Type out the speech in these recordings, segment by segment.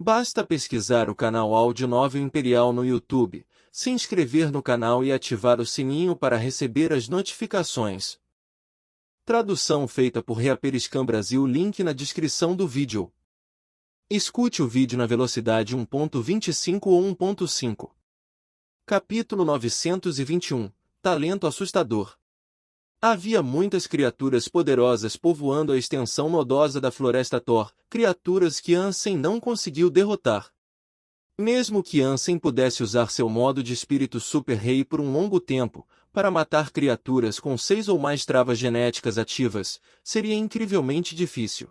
Basta pesquisar o canal Áudio Novel Imperial no YouTube, se inscrever no canal e ativar o sininho para receber as notificações. Tradução feita por Reaperiscan Brasil. Link na descrição do vídeo. Escute o vídeo na velocidade 1.25 ou 1.5. Capítulo 921. Talento assustador. Havia muitas criaturas poderosas povoando a extensão nodosa da Floresta Thor, criaturas que Ansem não conseguiu derrotar. Mesmo que Ansem pudesse usar seu modo de espírito super-rei por um longo tempo, para matar criaturas com 6 ou mais travas genéticas ativas, seria incrivelmente difícil.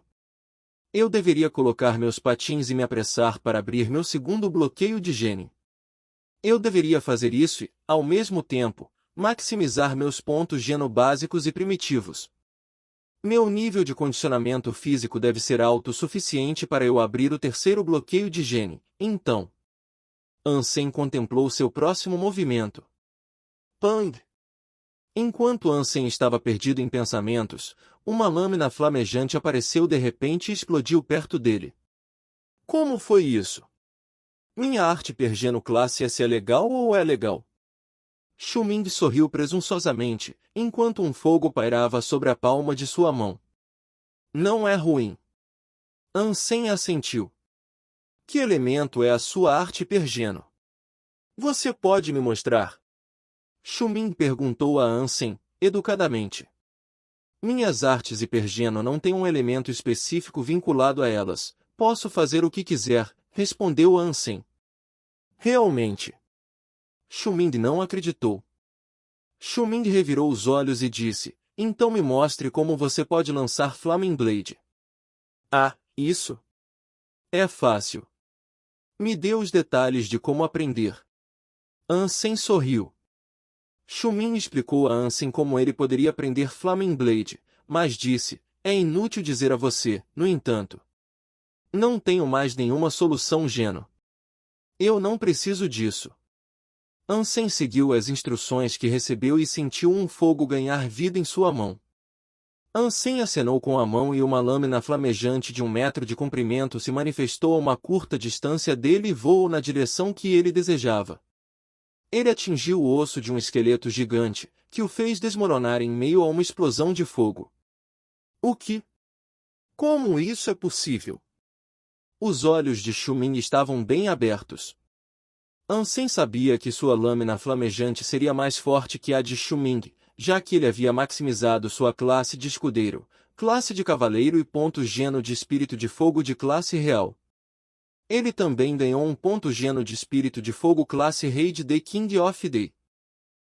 Eu deveria colocar meus patins e me apressar para abrir meu segundo bloqueio de gene. Eu deveria fazer isso e, ao mesmo tempo, maximizar meus pontos geno básicos e primitivos. Meu nível de condicionamento físico deve ser alto o suficiente para eu abrir o terceiro bloqueio de gene, então. Ansem contemplou seu próximo movimento. Pang! Enquanto Ansem estava perdido em pensamentos, uma lâmina flamejante apareceu de repente e explodiu perto dele. Como foi isso? Minha arte pergeno classe S é legal ou é legal? Shuming sorriu presunçosamente, enquanto um fogo pairava sobre a palma de sua mão. Não é ruim. Ansem assentiu. Que elemento é a sua arte pergeno? Você pode me mostrar? Shuming perguntou a Ansem, educadamente. Minhas artes hipergeno não têm um elemento específico vinculado a elas. Posso fazer o que quiser, respondeu Ansem. Realmente? Shuming não acreditou. Shuming revirou os olhos e disse, então me mostre como você pode lançar Flaming Blade. Ah, isso? É fácil. Me dê os detalhes de como aprender. Ansem sorriu. Shuming explicou a Ansem como ele poderia aprender Flaming Blade, mas disse, é inútil dizer a você, no entanto. Não tenho mais nenhuma solução geno. Eu não preciso disso. Ansem seguiu as instruções que recebeu e sentiu um fogo ganhar vida em sua mão. Ansem acenou com a mão e uma lâmina flamejante de 1 metro de comprimento se manifestou a uma curta distância dele e voou na direção que ele desejava. Ele atingiu o osso de um esqueleto gigante, que o fez desmoronar em meio a uma explosão de fogo. O que? Como isso é possível? Os olhos de Shuming estavam bem abertos. Ansem sabia que sua lâmina flamejante seria mais forte que a de Shuming, já que ele havia maximizado sua classe de escudeiro, classe de cavaleiro e ponto geno de espírito de fogo de classe real. Ele também ganhou um ponto geno de espírito de fogo classe rei de The King of Day.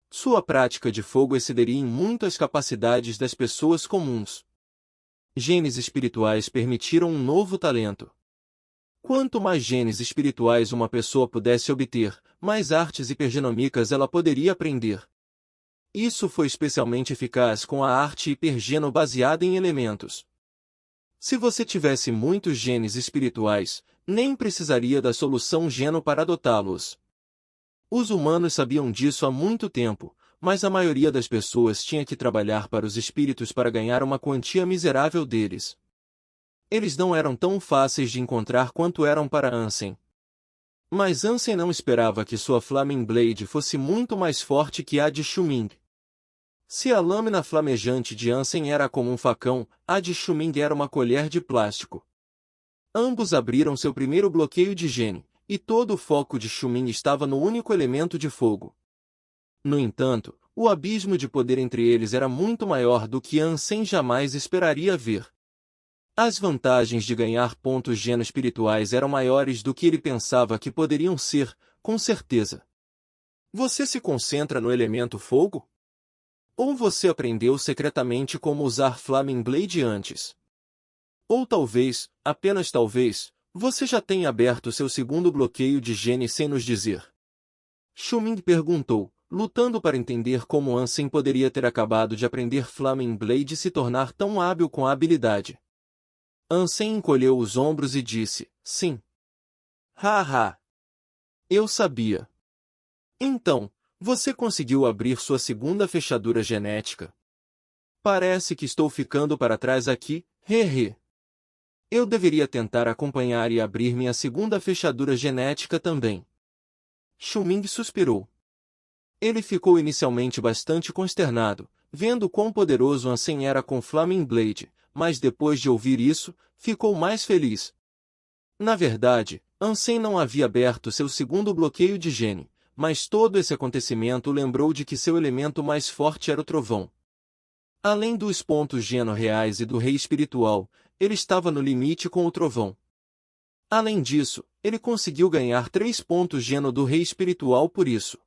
Sua prática de fogo excederia em muito as capacidades das pessoas comuns. Genes espirituais permitiram um novo talento. Quanto mais genes espirituais uma pessoa pudesse obter, mais artes hipergenômicas ela poderia aprender. Isso foi especialmente eficaz com a arte hipergeno baseada em elementos. Se você tivesse muitos genes espirituais, nem precisaria da solução geno para adotá-los. Os humanos sabiam disso há muito tempo, mas a maioria das pessoas tinha que trabalhar para os espíritos para ganhar uma quantia miserável deles. Eles não eram tão fáceis de encontrar quanto eram para Ansem. Mas Ansem não esperava que sua Flaming Blade fosse muito mais forte que a de Shuming. Se a lâmina flamejante de Ansem era como um facão, a de Shuming era uma colher de plástico. Ambos abriram seu primeiro bloqueio de gene, e todo o foco de Shuming estava no único elemento de fogo. No entanto, o abismo de poder entre eles era muito maior do que Ansem jamais esperaria ver. As vantagens de ganhar pontos geno espirituais eram maiores do que ele pensava que poderiam ser, com certeza. Você se concentra no elemento fogo? Ou você aprendeu secretamente como usar Flaming Blade antes? Ou talvez, apenas talvez, você já tenha aberto seu segundo bloqueio de gene sem nos dizer. Shuming perguntou, lutando para entender como Ansem poderia ter acabado de aprender Flaming Blade e se tornar tão hábil com a habilidade. Ansem encolheu os ombros e disse, sim. Haha. Eu sabia. Então, você conseguiu abrir sua segunda fechadura genética. Parece que estou ficando para trás aqui, hehe. Eu deveria tentar acompanhar e abrir minha segunda fechadura genética também. Xiuming suspirou. Ele ficou inicialmente bastante consternado, vendo quão poderoso Ansem era com Flaming Blade, mas depois de ouvir isso, ficou mais feliz. Na verdade, Ansem não havia aberto seu segundo bloqueio de gene, mas todo esse acontecimento lembrou de que seu elemento mais forte era o trovão. Além dos pontos geno reais e do rei espiritual, ele estava no limite com o trovão. Além disso, ele conseguiu ganhar 3 pontos geno do rei espiritual por isso.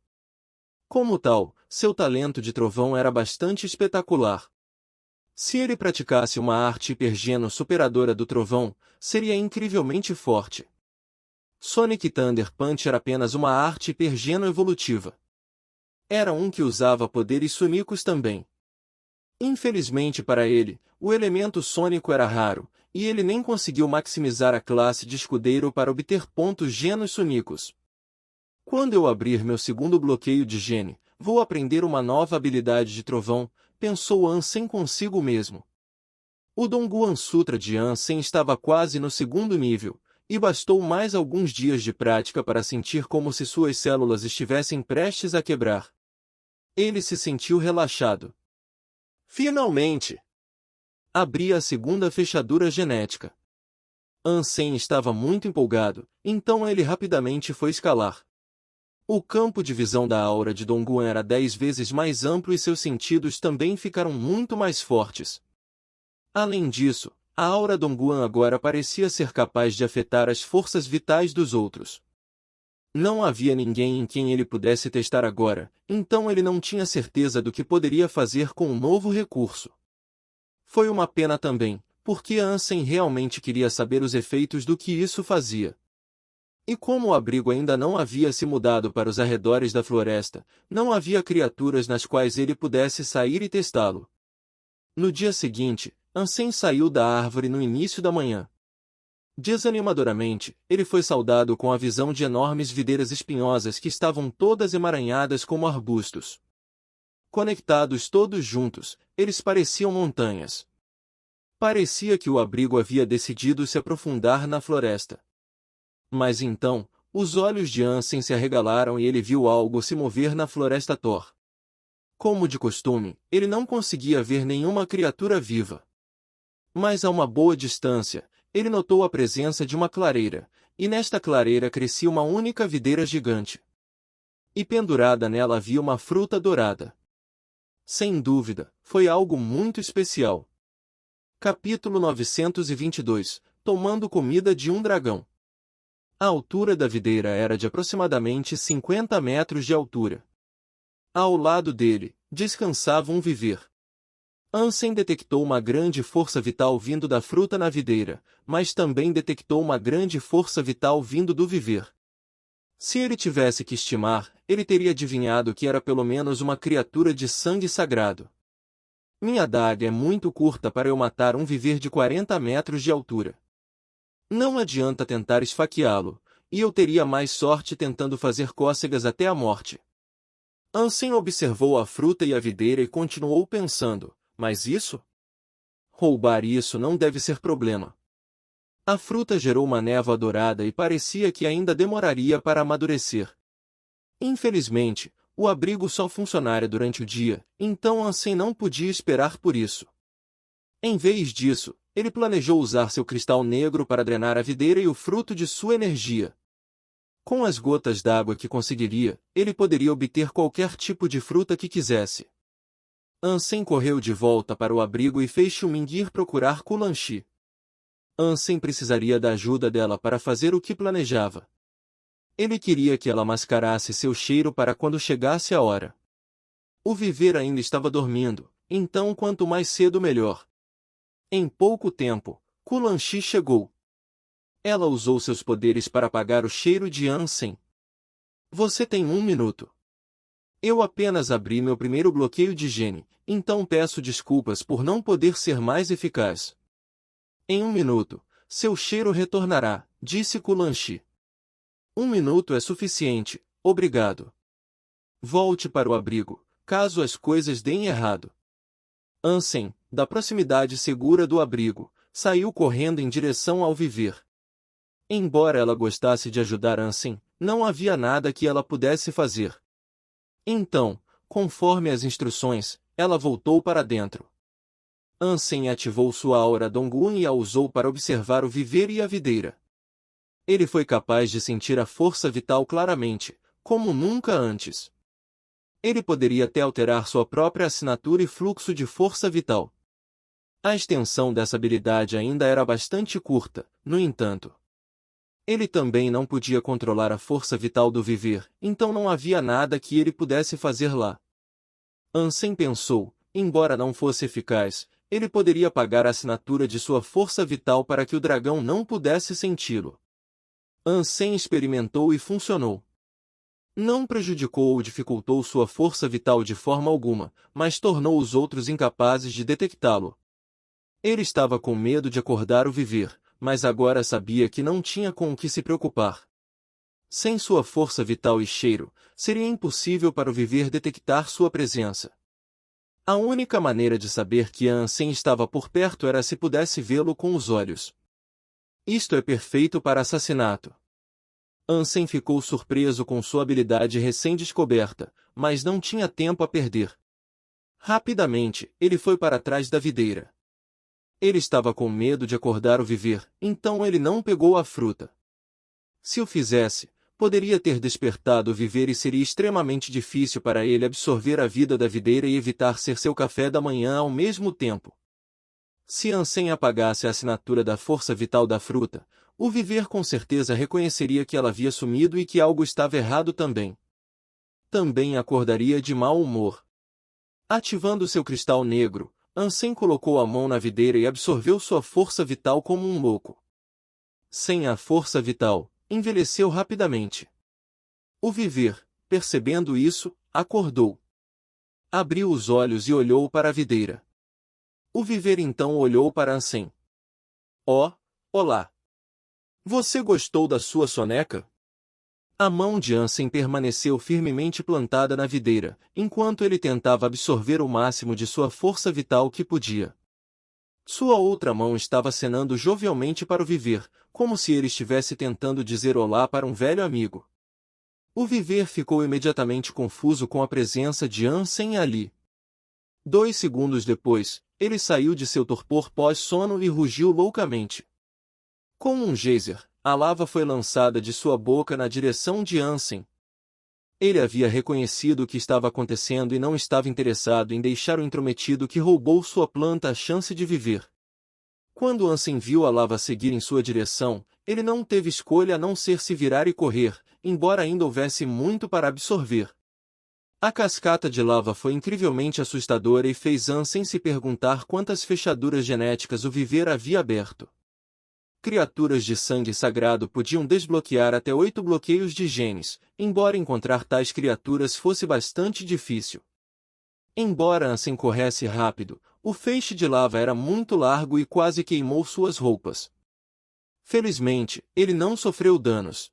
Como tal, seu talento de trovão era bastante espetacular. Se ele praticasse uma arte hipergeno superadora do trovão, seria incrivelmente forte. Sonic Thunder Punch era apenas uma arte hipergeno evolutiva. Era um que usava poderes sônicos também. Infelizmente para ele, o elemento sônico era raro, e ele nem conseguiu maximizar a classe de escudeiro para obter pontos genos sônicos. Quando eu abrir meu segundo bloqueio de gene, vou aprender uma nova habilidade de trovão, pensou Ansem consigo mesmo. O Dongguan Sutra de Ansem estava quase no segundo nível, e bastou mais alguns dias de prática para sentir como se suas células estivessem prestes a quebrar. Ele se sentiu relaxado. Finalmente! Abri a segunda fechadura genética. Ansem estava muito empolgado, então ele rapidamente foi escalar. O campo de visão da aura de Dongguan era 10 vezes mais amplo e seus sentidos também ficaram muito mais fortes. Além disso, a aura Dongguan agora parecia ser capaz de afetar as forças vitais dos outros. Não havia ninguém em quem ele pudesse testar agora, então ele não tinha certeza do que poderia fazer com o novo recurso. Foi uma pena também, porque Ansem realmente queria saber os efeitos do que isso fazia. E como o abrigo ainda não havia se mudado para os arredores da floresta, não havia criaturas nas quais ele pudesse sair e testá-lo. No dia seguinte, Ansem saiu da árvore no início da manhã. Desanimadoramente, ele foi saudado com a visão de enormes videiras espinhosas que estavam todas emaranhadas como arbustos. Conectados todos juntos, eles pareciam montanhas. Parecia que o abrigo havia decidido se aprofundar na floresta. Mas então, os olhos de Ansem se arregalaram e ele viu algo se mover na floresta Thor. Como de costume, ele não conseguia ver nenhuma criatura viva. Mas a uma boa distância, ele notou a presença de uma clareira, e nesta clareira crescia uma única videira gigante. E pendurada nela havia uma fruta dourada. Sem dúvida, foi algo muito especial. Capítulo 922 – Tomando comida de um dragão. A altura da videira era de aproximadamente 50 metros de altura. Ao lado dele, descansava um viver. Ansem detectou uma grande força vital vindo da fruta na videira, mas também detectou uma grande força vital vindo do viver. Se ele tivesse que estimar, ele teria adivinhado que era pelo menos uma criatura de sangue sagrado. Minha adaga é muito curta para eu matar um viver de 40 metros de altura. Não adianta tentar esfaqueá-lo, e eu teria mais sorte tentando fazer cócegas até a morte. Ansem observou a fruta e a videira e continuou pensando, mas isso? Roubar isso não deve ser problema. A fruta gerou uma névoa dourada e parecia que ainda demoraria para amadurecer. Infelizmente, o abrigo só funcionaria durante o dia, então Ansem não podia esperar por isso. Em vez disso, ele planejou usar seu cristal negro para drenar a videira e o fruto de sua energia. Com as gotas d'água que conseguiria, ele poderia obter qualquer tipo de fruta que quisesse. Ansem correu de volta para o abrigo e fez Xiuming ir procurar Kulanshi. Ansem precisaria da ajuda dela para fazer o que planejava. Ele queria que ela mascarasse seu cheiro para quando chegasse a hora. O viver ainda estava dormindo, então quanto mais cedo melhor. Em pouco tempo, Kulanshi chegou. Ela usou seus poderes para apagar o cheiro de Ansem. Você tem 1 minuto. Eu apenas abri meu primeiro bloqueio de gene, então peço desculpas por não poder ser mais eficaz. Em 1 minuto, seu cheiro retornará, disse Kulanshi. 1 minuto é suficiente, obrigado. Volte para o abrigo, caso as coisas deem errado. Ansem, da proximidade segura do abrigo, saiu correndo em direção ao viver. Embora ela gostasse de ajudar Ansem, não havia nada que ela pudesse fazer. Então, conforme as instruções, ela voltou para dentro. Ansem ativou sua aura Donggun e a usou para observar o viver e a videira. Ele foi capaz de sentir a força vital claramente, como nunca antes. Ele poderia até alterar sua própria assinatura e fluxo de força vital. A extensão dessa habilidade ainda era bastante curta, no entanto. Ele também não podia controlar a força vital do viver, então não havia nada que ele pudesse fazer lá. Ansem pensou, embora não fosse eficaz, ele poderia pagar a assinatura de sua força vital para que o dragão não pudesse senti-lo. Ansem experimentou e funcionou. Não prejudicou ou dificultou sua força vital de forma alguma, mas tornou os outros incapazes de detectá-lo. Ele estava com medo de acordar o viver, mas agora sabia que não tinha com o que se preocupar. Sem sua força vital e cheiro, seria impossível para o viver detectar sua presença. A única maneira de saber que Ansem estava por perto era se pudesse vê-lo com os olhos. Isto é perfeito para assassinato. Ansem ficou surpreso com sua habilidade recém-descoberta, mas não tinha tempo a perder. Rapidamente, ele foi para trás da videira. Ele estava com medo de acordar o viver, então ele não pegou a fruta. Se o fizesse, poderia ter despertado o viver e seria extremamente difícil para ele absorver a vida da videira e evitar ser seu café da manhã ao mesmo tempo. Se Ansem apagasse a assinatura da força vital da fruta, o viver com certeza reconheceria que ela havia sumido e que algo estava errado também. Também acordaria de mau humor. Ativando seu cristal negro, Ansem colocou a mão na videira e absorveu sua força vital como um louco. Sem a força vital, envelheceu rapidamente. O viver, percebendo isso, acordou. Abriu os olhos e olhou para a videira. O viver então olhou para Ansem. Oh, olá! Você gostou da sua soneca? A mão de Ansem permaneceu firmemente plantada na videira, enquanto ele tentava absorver o máximo de sua força vital que podia. Sua outra mão estava acenando jovialmente para o viver, como se ele estivesse tentando dizer olá para um velho amigo. O viver ficou imediatamente confuso com a presença de Ansem ali. 2 segundos depois, ele saiu de seu torpor pós-sono e rugiu loucamente. Como um geyser, a lava foi lançada de sua boca na direção de Ansem. Ele havia reconhecido o que estava acontecendo e não estava interessado em deixar o intrometido que roubou sua planta a chance de viver. Quando Ansem viu a lava seguir em sua direção, ele não teve escolha a não ser se virar e correr, embora ainda houvesse muito para absorver. A cascata de lava foi incrivelmente assustadora e fez Ansem se perguntar quantas fechaduras genéticas o viver havia aberto. Criaturas de sangue sagrado podiam desbloquear até 8 bloqueios de genes, embora encontrar tais criaturas fosse bastante difícil. Embora Ansem corresse rápido, o feixe de lava era muito largo e quase queimou suas roupas. Felizmente, ele não sofreu danos.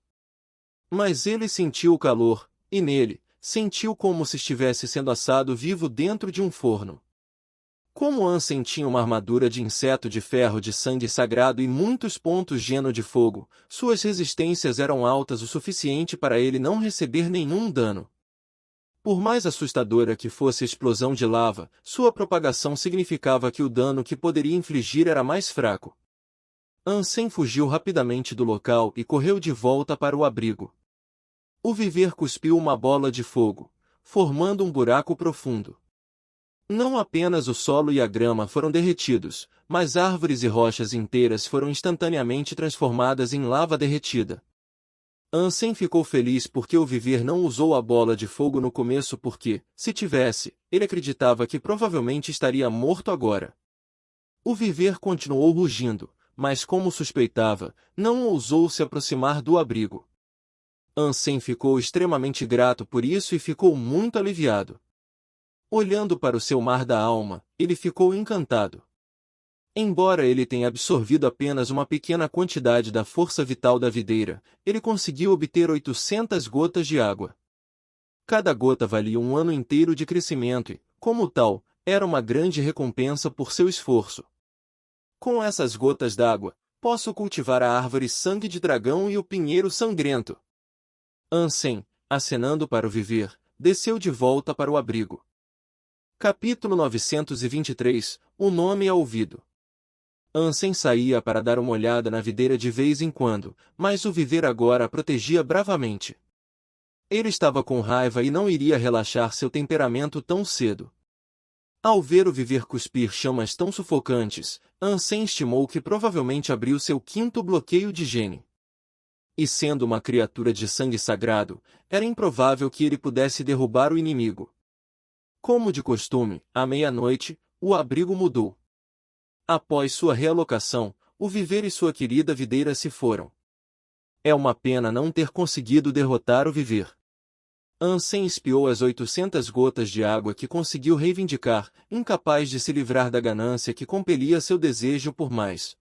Mas ele sentiu o calor, e nele, sentiu como se estivesse sendo assado vivo dentro de um forno. Como Ansem tinha uma armadura de inseto de ferro de sangue sagrado e muitos pontos geno de fogo, suas resistências eram altas o suficiente para ele não receber nenhum dano. Por mais assustadora que fosse a explosão de lava, sua propagação significava que o dano que poderia infligir era mais fraco. Ansem fugiu rapidamente do local e correu de volta para o abrigo. O viver cuspiu uma bola de fogo, formando um buraco profundo. Não apenas o solo e a grama foram derretidos, mas árvores e rochas inteiras foram instantaneamente transformadas em lava derretida. Ansem ficou feliz porque o viver não usou a bola de fogo no começo porque, se tivesse, ele acreditava que provavelmente estaria morto agora. O viver continuou rugindo, mas como suspeitava, não ousou se aproximar do abrigo. Ansem ficou extremamente grato por isso e ficou muito aliviado. Olhando para o seu mar da alma, ele ficou encantado. Embora ele tenha absorvido apenas uma pequena quantidade da força vital da videira, ele conseguiu obter 800 gotas de água. Cada gota valia um ano inteiro de crescimento e, como tal, era uma grande recompensa por seu esforço. Com essas gotas d'água, posso cultivar a árvore sangue de dragão e o pinheiro sangrento. Ansem, acenando para o viver, desceu de volta para o abrigo. Capítulo 923, o nome é ouvido. Ansem saía para dar uma olhada na videira de vez em quando, mas o viver agora a protegia bravamente. Ele estava com raiva e não iria relaxar seu temperamento tão cedo. Ao ver o viver cuspir chamas tão sufocantes, Ansem estimou que provavelmente abriu seu quinto bloqueio de gene. E sendo uma criatura de sangue sagrado, era improvável que ele pudesse derrubar o inimigo. Como de costume, à meia-noite, o abrigo mudou. Após sua realocação, o viver e sua querida videira se foram. É uma pena não ter conseguido derrotar o viver. Ansem espiou as 800 gotas de água que conseguiu reivindicar, incapaz de se livrar da ganância que compelia seu desejo por mais.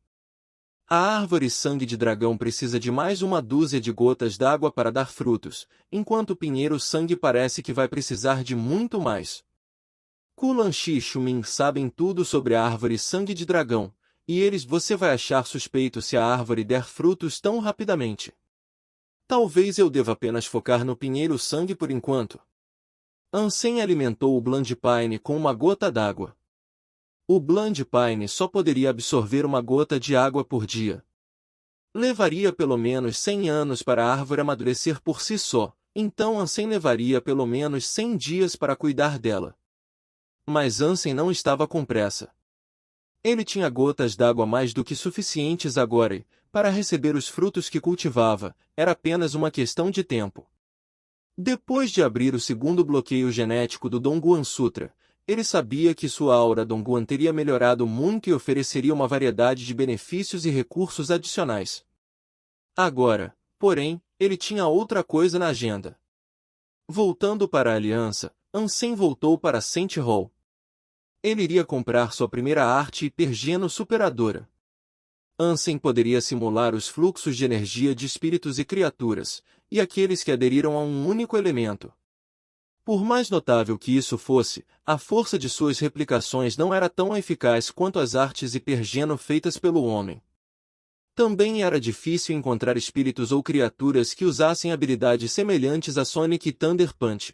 A árvore sangue de dragão precisa de mais uma dúzia de gotas d'água para dar frutos, enquanto o pinheiro sangue parece que vai precisar de muito mais. Kulanchi e Xumin sabem tudo sobre a árvore sangue de dragão, e você vai achar suspeito se a árvore der frutos tão rapidamente. Talvez eu deva apenas focar no pinheiro sangue por enquanto. Ansem alimentou o Blandpine com uma gota d'água. O Blandpine só poderia absorver uma gota de água por dia. Levaria pelo menos 100 anos para a árvore amadurecer por si só, então Ansem levaria pelo menos 100 dias para cuidar dela. Mas Ansem não estava com pressa. Ele tinha gotas d'água mais do que suficientes agora e, para receber os frutos que cultivava, era apenas uma questão de tempo. Depois de abrir o segundo bloqueio genético do Dongguan Sutra, ele sabia que sua aura Dongguan teria melhorado muito e ofereceria uma variedade de benefícios e recursos adicionais. Agora, porém, ele tinha outra coisa na agenda. Voltando para a Aliança, Ansem voltou para Saint Hall. Ele iria comprar sua primeira arte hipergeno superadora. Ansem poderia simular os fluxos de energia de espíritos e criaturas, e aqueles que aderiram a um único elemento. Por mais notável que isso fosse, a força de suas replicações não era tão eficaz quanto as artes hipergeno feitas pelo homem. Também era difícil encontrar espíritos ou criaturas que usassem habilidades semelhantes a Sonic e Thunder Punch.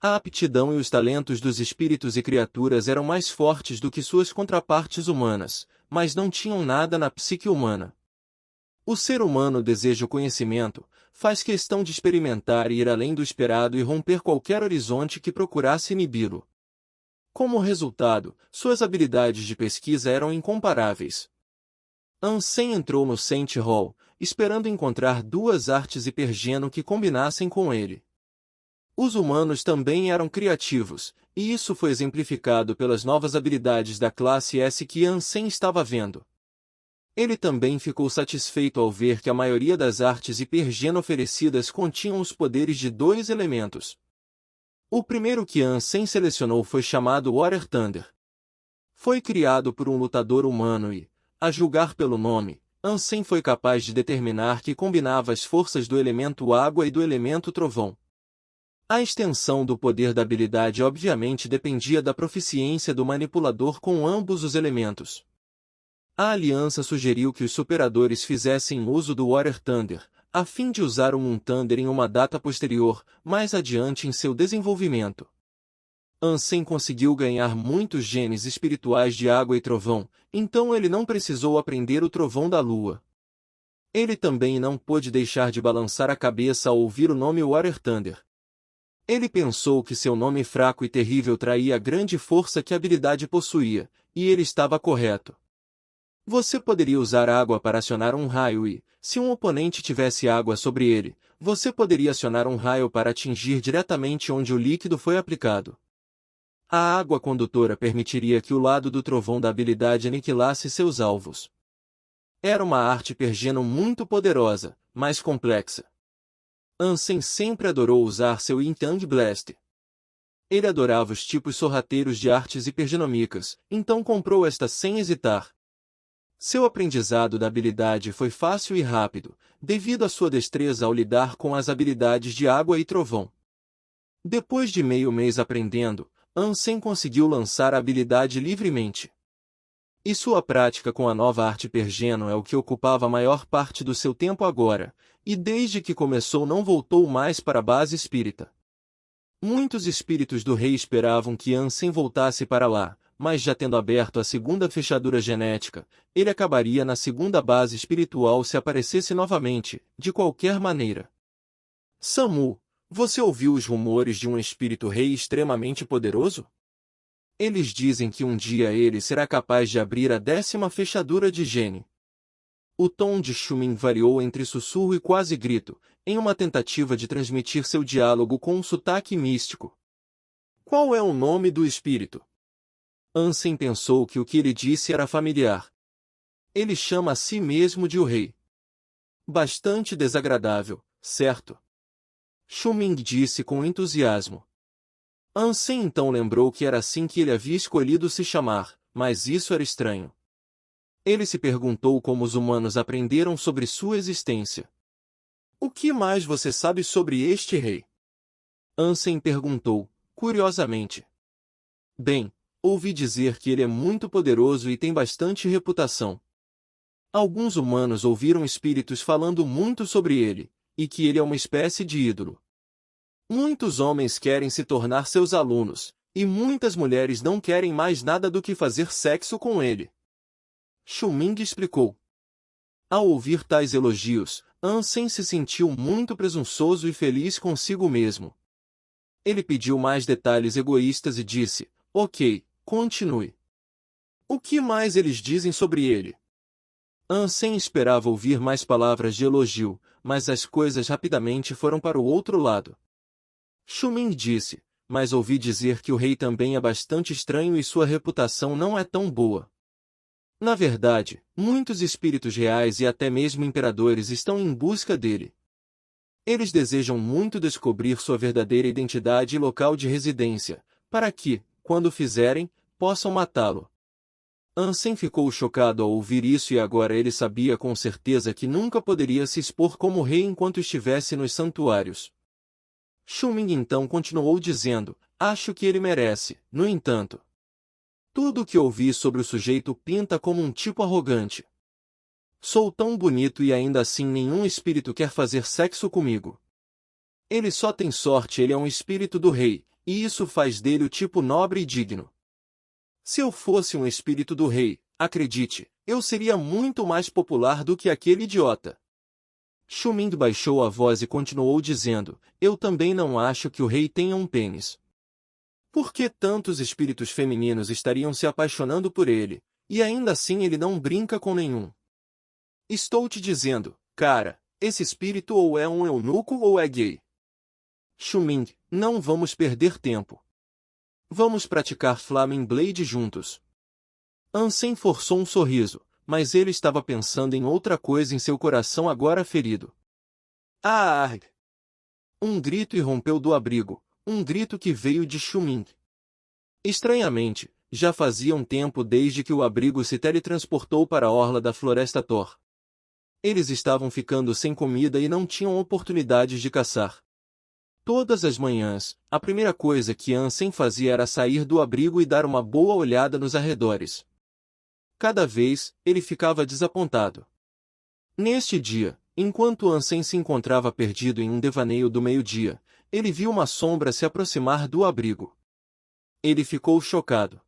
A aptidão e os talentos dos espíritos e criaturas eram mais fortes do que suas contrapartes humanas, mas não tinham nada na psique humana. O ser humano deseja o conhecimento, faz questão de experimentar e ir além do esperado e romper qualquer horizonte que procurasse inibi-lo. Como resultado, suas habilidades de pesquisa eram incomparáveis. Ansem entrou no Saint Hall, esperando encontrar duas artes hipergeno que combinassem com ele. Os humanos também eram criativos, e isso foi exemplificado pelas novas habilidades da classe S que Ansem estava vendo. Ele também ficou satisfeito ao ver que a maioria das artes hipergeno oferecidas continham os poderes de dois elementos. O primeiro que Ansem selecionou foi chamado Water Thunder. Foi criado por um lutador humano e, a julgar pelo nome, Ansem foi capaz de determinar que combinava as forças do elemento água e do elemento trovão. A extensão do poder da habilidade obviamente dependia da proficiência do manipulador com ambos os elementos. A aliança sugeriu que os superadores fizessem uso do Water Thunder, a fim de usar o Moon Thunder em uma data posterior, mais adiante em seu desenvolvimento. Ansem conseguiu ganhar muitos genes espirituais de água e trovão, então ele não precisou aprender o trovão da lua. Ele também não pôde deixar de balançar a cabeça ao ouvir o nome Water Thunder. Ele pensou que seu nome fraco e terrível traía a grande força que a habilidade possuía, e ele estava correto. Você poderia usar água para acionar um raio e, se um oponente tivesse água sobre ele, você poderia acionar um raio para atingir diretamente onde o líquido foi aplicado. A água condutora permitiria que o lado do trovão da habilidade aniquilasse seus alvos. Era uma arte hipergeno muito poderosa, mas complexa. Ansem sempre adorou usar seu Yin-Tang Blast. Ele adorava os tipos sorrateiros de artes hipergenômicas, então comprou esta sem hesitar. Seu aprendizado da habilidade foi fácil e rápido, devido à sua destreza ao lidar com as habilidades de água e trovão. Depois de meio mês aprendendo, Ansem conseguiu lançar a habilidade livremente. E sua prática com a nova arte pergeno é o que ocupava a maior parte do seu tempo agora, e desde que começou não voltou mais para a base espírita. Muitos espíritos do rei esperavam que Ansem voltasse para lá, mas já tendo aberto a segunda fechadura genética, ele acabaria na segunda base espiritual se aparecesse novamente, de qualquer maneira. Samu, você ouviu os rumores de um espírito rei extremamente poderoso? Eles dizem que um dia ele será capaz de abrir a 10ª fechadura de gene. O tom de Xumin variou entre sussurro e quase grito, em uma tentativa de transmitir seu diálogo com um sotaque místico. Qual é o nome do espírito? Ansem pensou que o que ele disse era familiar. Ele chama a si mesmo de o rei. Bastante desagradável, certo? Xumin disse com entusiasmo. Ansem então lembrou que era assim que ele havia escolhido se chamar, mas isso era estranho. Ele se perguntou como os humanos aprenderam sobre sua existência. O que mais você sabe sobre este rei? Ansem perguntou, curiosamente. Bem, ouvi dizer que ele é muito poderoso e tem bastante reputação. Alguns humanos ouviram espíritos falando muito sobre ele, e que ele é uma espécie de ídolo. Muitos homens querem se tornar seus alunos, e muitas mulheres não querem mais nada do que fazer sexo com ele. Xumin explicou. Ao ouvir tais elogios, Ansem se sentiu muito presunçoso e feliz consigo mesmo. Ele pediu mais detalhes egoístas e disse, ok, continue. O que mais eles dizem sobre ele? Ansem esperava ouvir mais palavras de elogio, mas as coisas rapidamente foram para o outro lado. Xumin disse, mas ouvi dizer que o rei também é bastante estranho e sua reputação não é tão boa. Na verdade, muitos espíritos reais e até mesmo imperadores estão em busca dele. Eles desejam muito descobrir sua verdadeira identidade e local de residência, para que, quando o fizerem, possam matá-lo. Ansem ficou chocado ao ouvir isso e agora ele sabia com certeza que nunca poderia se expor como rei enquanto estivesse nos santuários. Xumin então continuou dizendo, acho que ele merece, no entanto. Tudo o que ouvi sobre o sujeito pinta como um tipo arrogante. Sou tão bonito e ainda assim nenhum espírito quer fazer sexo comigo. Ele só tem sorte, ele é um espírito do rei, e isso faz dele o tipo nobre e digno. Se eu fosse um espírito do rei, acredite, eu seria muito mais popular do que aquele idiota. Xumin baixou a voz e continuou dizendo, eu também não acho que o rei tenha um pênis. Por que tantos espíritos femininos estariam se apaixonando por ele, e ainda assim ele não brinca com nenhum? Estou te dizendo, cara, esse espírito ou é um eunuco ou é gay. Xumin, não vamos perder tempo. Vamos praticar Flaming Blade juntos. Ansem forçou um sorriso, mas ele estava pensando em outra coisa em seu coração agora ferido. Ah! Um grito irrompeu do abrigo, um grito que veio de Xumin. Estranhamente, já fazia um tempo desde que o abrigo se teletransportou para a orla da Floresta Thor. Eles estavam ficando sem comida e não tinham oportunidades de caçar. Todas as manhãs, a primeira coisa que Ansem fazia era sair do abrigo e dar uma boa olhada nos arredores. Cada vez, ele ficava desapontado. Neste dia, enquanto Ansem se encontrava perdido em um devaneio do meio-dia, ele viu uma sombra se aproximar do abrigo. Ele ficou chocado.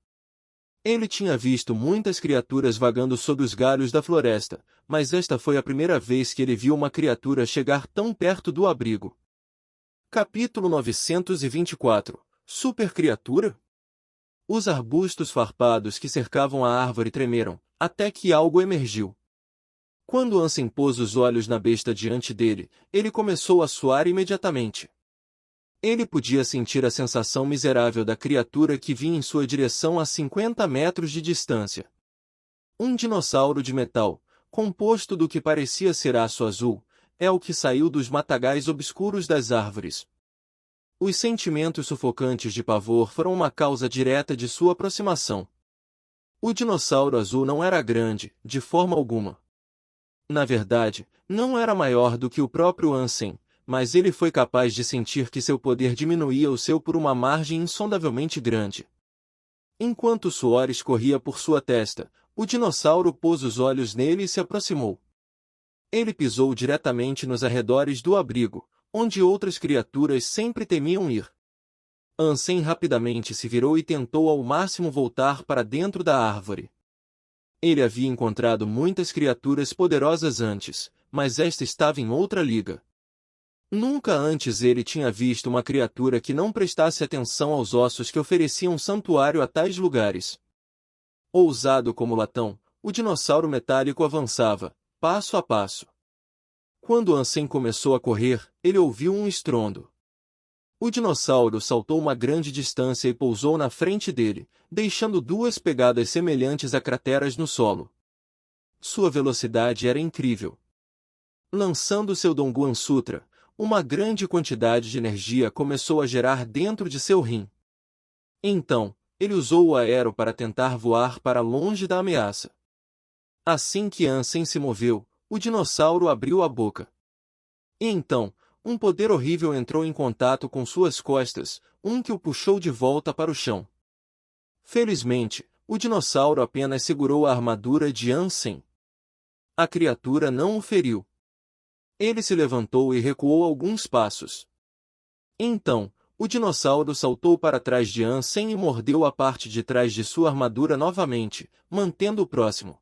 Ele tinha visto muitas criaturas vagando sob os galhos da floresta, mas esta foi a primeira vez que ele viu uma criatura chegar tão perto do abrigo. Capítulo 924 Super Criatura? Os arbustos farpados que cercavam a árvore tremeram, até que algo emergiu. Quando Ansem pôs os olhos na besta diante dele, ele começou a suar imediatamente. Ele podia sentir a sensação miserável da criatura que vinha em sua direção a 50 metros de distância. Um dinossauro de metal, composto do que parecia ser aço azul, é o que saiu dos matagais obscuros das árvores. Os sentimentos sufocantes de pavor foram uma causa direta de sua aproximação. O dinossauro azul não era grande, de forma alguma. Na verdade, não era maior do que o próprio Ansem, mas ele foi capaz de sentir que seu poder diminuía o seu por uma margem insondavelmente grande. Enquanto o suor escorria por sua testa, o dinossauro pôs os olhos nele e se aproximou. Ele pisou diretamente nos arredores do abrigo, onde outras criaturas sempre temiam ir. Ansem rapidamente se virou e tentou ao máximo voltar para dentro da árvore. Ele havia encontrado muitas criaturas poderosas antes, mas esta estava em outra liga. Nunca antes ele tinha visto uma criatura que não prestasse atenção aos ossos que ofereciam santuário a tais lugares. Ousado como latão, o dinossauro metálico avançava, passo a passo. Quando Ansem começou a correr, ele ouviu um estrondo. O dinossauro saltou uma grande distância e pousou na frente dele, deixando duas pegadas semelhantes a crateras no solo. Sua velocidade era incrível. Lançando seu Dongguan Sutra, uma grande quantidade de energia começou a gerar dentro de seu rim. Então, ele usou o aero para tentar voar para longe da ameaça. Assim que Ansem se moveu, o dinossauro abriu a boca. E então, um poder horrível entrou em contato com suas costas, que o puxou de volta para o chão. Felizmente, o dinossauro apenas segurou a armadura de Ansem. A criatura não o feriu. Ele se levantou e recuou alguns passos. Então, o dinossauro saltou para trás de Ansem e mordeu a parte de trás de sua armadura novamente, mantendo-o próximo.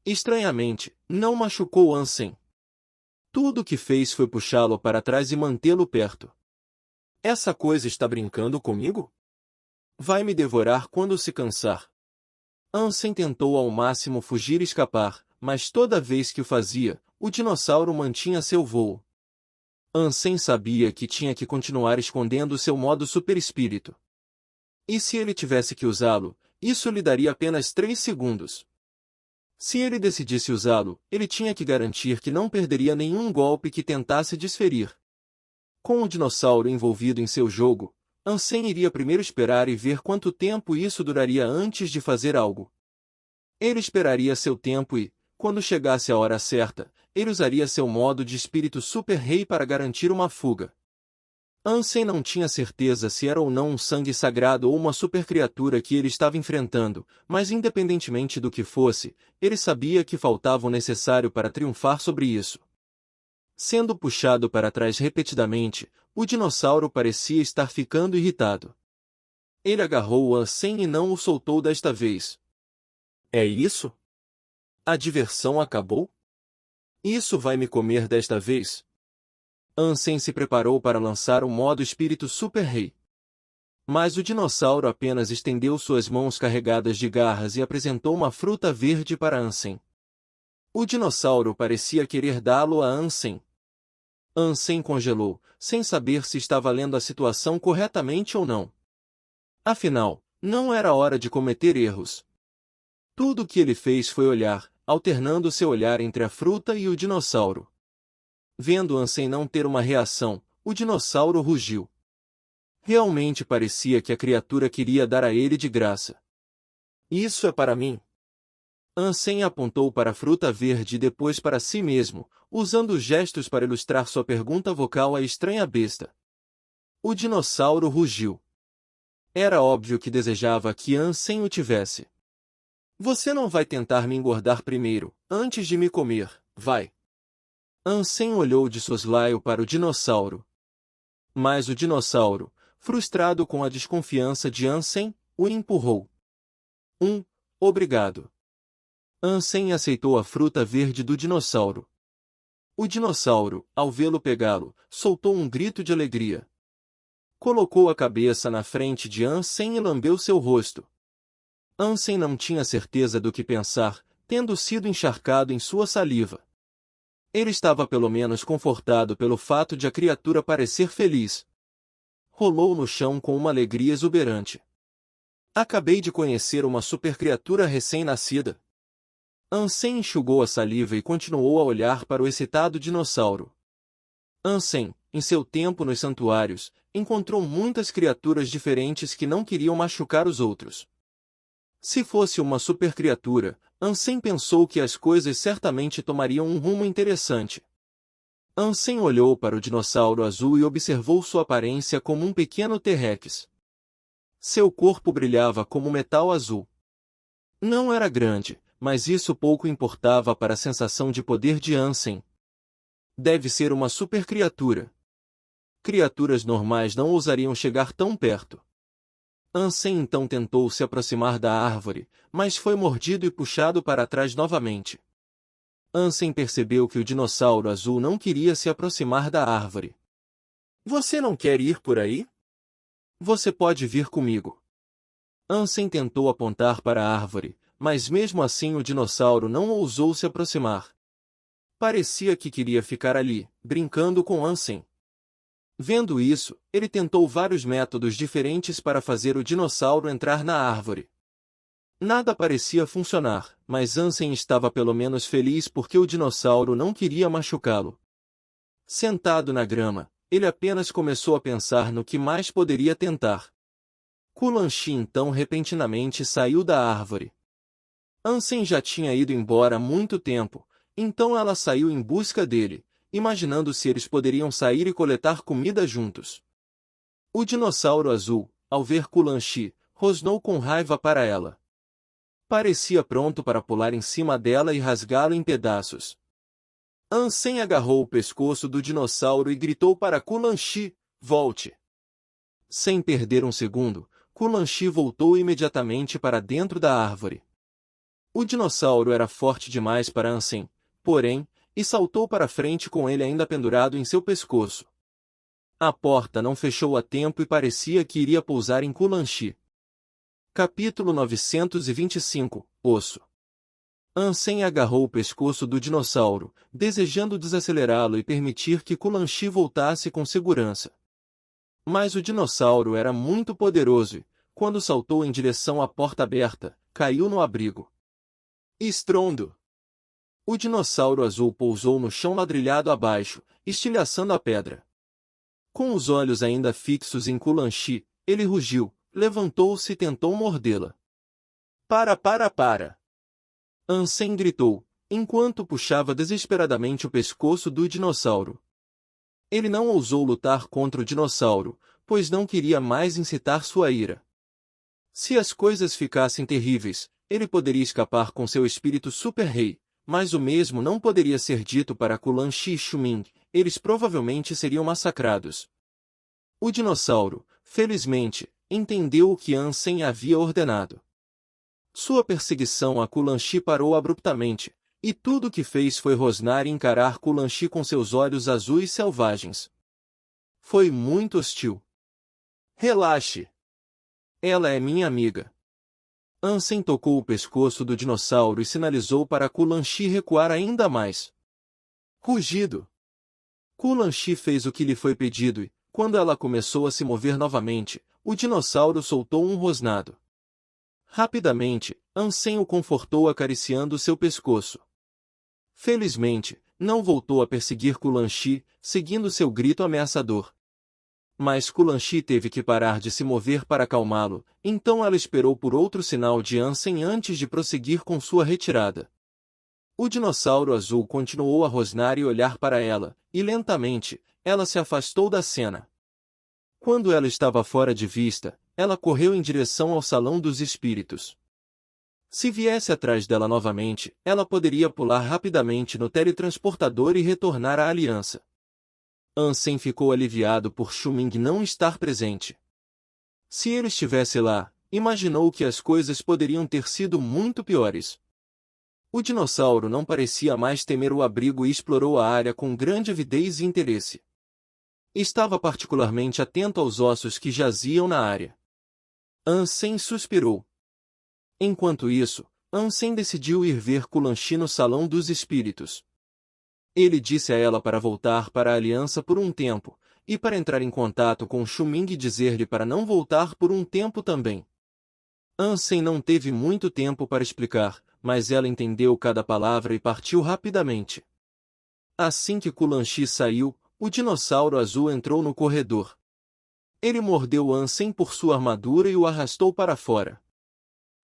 Estranhamente, não machucou Ansem. Tudo o que fez foi puxá-lo para trás e mantê-lo perto. Essa coisa está brincando comigo? Vai me devorar quando se cansar. Ansem tentou ao máximo fugir e escapar, mas toda vez que o fazia, o dinossauro mantinha seu voo. Ansem sabia que tinha que continuar escondendo seu modo superespírito. E se ele tivesse que usá-lo, isso lhe daria apenas 3 segundos. Se ele decidisse usá-lo, ele tinha que garantir que não perderia nenhum golpe que tentasse desferir. Com o dinossauro envolvido em seu jogo, Ansem iria primeiro esperar e ver quanto tempo isso duraria antes de fazer algo. Ele esperaria seu tempo e, quando chegasse a hora certa, ele usaria seu modo de espírito Super Rei para garantir uma fuga. Ansem não tinha certeza se era ou não um sangue sagrado ou uma supercriatura que ele estava enfrentando, mas independentemente do que fosse, ele sabia que faltava o necessário para triunfar sobre isso. Sendo puxado para trás repetidamente, o dinossauro parecia estar ficando irritado. Ele agarrou Ansem e não o soltou desta vez. É isso? A diversão acabou? Isso vai me comer desta vez? Ansem se preparou para lançar o modo espírito Super Rei. Mas o dinossauro apenas estendeu suas mãos carregadas de garras e apresentou uma fruta verde para Ansem. O dinossauro parecia querer dá-lo a Ansem. Ansem congelou, sem saber se estava lendo a situação corretamente ou não. Afinal, não era hora de cometer erros. Tudo o que ele fez foi olhar, alternando seu olhar entre a fruta e o dinossauro. Vendo Ansem não ter uma reação, o dinossauro rugiu. Realmente parecia que a criatura queria dar a ele de graça. Isso é para mim. Ansem apontou para a fruta verde e depois para si mesmo, usando gestos para ilustrar sua pergunta vocal à estranha besta. O dinossauro rugiu. Era óbvio que desejava que Ansem o tivesse. Você não vai tentar me engordar primeiro, antes de me comer, vai? Ansem olhou de soslaio para o dinossauro. Mas o dinossauro, frustrado com a desconfiança de Ansem, o empurrou. Obrigado. Ansem aceitou a fruta verde do dinossauro. O dinossauro, ao vê-lo pegá-lo, soltou um grito de alegria. Colocou a cabeça na frente de Ansem e lambeu seu rosto. Ansem não tinha certeza do que pensar, tendo sido encharcado em sua saliva. Ele estava pelo menos confortado pelo fato de a criatura parecer feliz. Rolou no chão com uma alegria exuberante. Acabei de conhecer uma supercriatura recém-nascida. Ansem enxugou a saliva e continuou a olhar para o excitado dinossauro. Ansem, em seu tempo nos santuários, encontrou muitas criaturas diferentes que não queriam machucar os outros. Se fosse uma supercriatura, Ansem pensou que as coisas certamente tomariam um rumo interessante. Ansem olhou para o dinossauro azul e observou sua aparência como um pequeno T-Rex. Seu corpo brilhava como metal azul. Não era grande, mas isso pouco importava para a sensação de poder de Ansem. Deve ser uma super criatura. Criaturas normais não ousariam chegar tão perto. Ansem então tentou se aproximar da árvore, mas foi mordido e puxado para trás novamente. Ansem percebeu que o dinossauro azul não queria se aproximar da árvore. Você não quer ir por aí? Você pode vir comigo. Ansem tentou apontar para a árvore, mas mesmo assim o dinossauro não ousou se aproximar. Parecia que queria ficar ali, brincando com Ansem. Vendo isso, ele tentou vários métodos diferentes para fazer o dinossauro entrar na árvore. Nada parecia funcionar, mas Ansem estava pelo menos feliz porque o dinossauro não queria machucá-lo. Sentado na grama, ele apenas começou a pensar no que mais poderia tentar. Kulanshi então repentinamente saiu da árvore. Ansem já tinha ido embora há muito tempo, então ela saiu em busca dele, imaginando se eles poderiam sair e coletar comida juntos. O dinossauro azul, ao ver Kulanshi, rosnou com raiva para ela. Parecia pronto para pular em cima dela e rasgá-la em pedaços. Ansem agarrou o pescoço do dinossauro e gritou para Kulanshi, volte. Sem perder um segundo, Kulanshi voltou imediatamente para dentro da árvore. O dinossauro era forte demais para Ansem, porém, e saltou para frente com ele ainda pendurado em seu pescoço. A porta não fechou a tempo e parecia que iria pousar em Kulanshi. Capítulo 925 – Osso. Ansem agarrou o pescoço do dinossauro, desejando desacelerá-lo e permitir que Kulanshi voltasse com segurança. Mas o dinossauro era muito poderoso e, quando saltou em direção à porta aberta, caiu no abrigo. Estrondo! O dinossauro azul pousou no chão ladrilhado abaixo, estilhaçando a pedra. Com os olhos ainda fixos em Kulanshi, ele rugiu, levantou-se e tentou mordê-la. Para! Ansem gritou, enquanto puxava desesperadamente o pescoço do dinossauro. Ele não ousou lutar contra o dinossauro, pois não queria mais incitar sua ira. Se as coisas ficassem terríveis, ele poderia escapar com seu espírito super-rei, mas o mesmo não poderia ser dito para Kulanshi e Shuming, eles provavelmente seriam massacrados. O dinossauro, felizmente, entendeu o que Ansem havia ordenado. Sua perseguição a Kulanshi parou abruptamente, e tudo o que fez foi rosnar e encarar Kulanshi com seus olhos azuis selvagens. Foi muito hostil. Relaxe. Ela é minha amiga. Ansem tocou o pescoço do dinossauro e sinalizou para Kulanshi recuar ainda mais. Rugido. Kulanshi fez o que lhe foi pedido e, quando ela começou a se mover novamente, o dinossauro soltou um rosnado. Rapidamente, Ansem o confortou acariciando seu pescoço. Felizmente, não voltou a perseguir Kulanshi, seguindo seu grito ameaçador. Mas Kulanshi teve que parar de se mover para acalmá-lo, então ela esperou por outro sinal de Ansem antes de prosseguir com sua retirada. O dinossauro azul continuou a rosnar e olhar para ela, e lentamente, ela se afastou da cena. Quando ela estava fora de vista, ela correu em direção ao Salão dos Espíritos. Se viesse atrás dela novamente, ela poderia pular rapidamente no teletransportador e retornar à aliança. Ansem ficou aliviado por Shuming não estar presente. Se ele estivesse lá, imaginou que as coisas poderiam ter sido muito piores. O dinossauro não parecia mais temer o abrigo e explorou a área com grande avidez e interesse. Estava particularmente atento aos ossos que jaziam na área. Ansem suspirou. Enquanto isso, Ansem decidiu ir ver Kulanshi no Salão dos Espíritos. Ele disse a ela para voltar para a aliança por um tempo, e para entrar em contato com Shuming e dizer-lhe para não voltar por um tempo também. Ansem não teve muito tempo para explicar, mas ela entendeu cada palavra e partiu rapidamente. Assim que Kulanshi saiu, o dinossauro azul entrou no corredor. Ele mordeu Ansem por sua armadura e o arrastou para fora.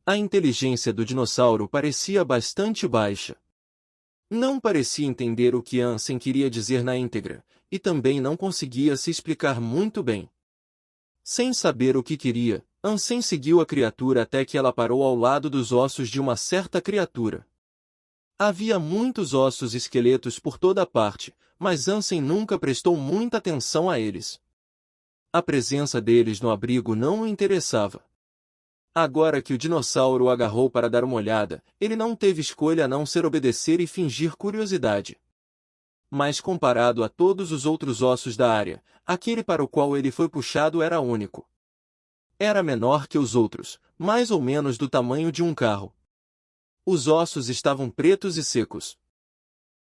A inteligência do dinossauro parecia bastante baixa. Não parecia entender o que Ansem queria dizer na íntegra, e também não conseguia se explicar muito bem. Sem saber o que queria, Ansem seguiu a criatura até que ela parou ao lado dos ossos de uma certa criatura. Havia muitos ossos e esqueletos por toda parte, mas Ansem nunca prestou muita atenção a eles. A presença deles no abrigo não o interessava. Agora que o dinossauro o agarrou para dar uma olhada, ele não teve escolha a não ser obedecer e fingir curiosidade. Mas comparado a todos os outros ossos da área, aquele para o qual ele foi puxado era único. Era menor que os outros, mais ou menos do tamanho de um carro. Os ossos estavam pretos e secos.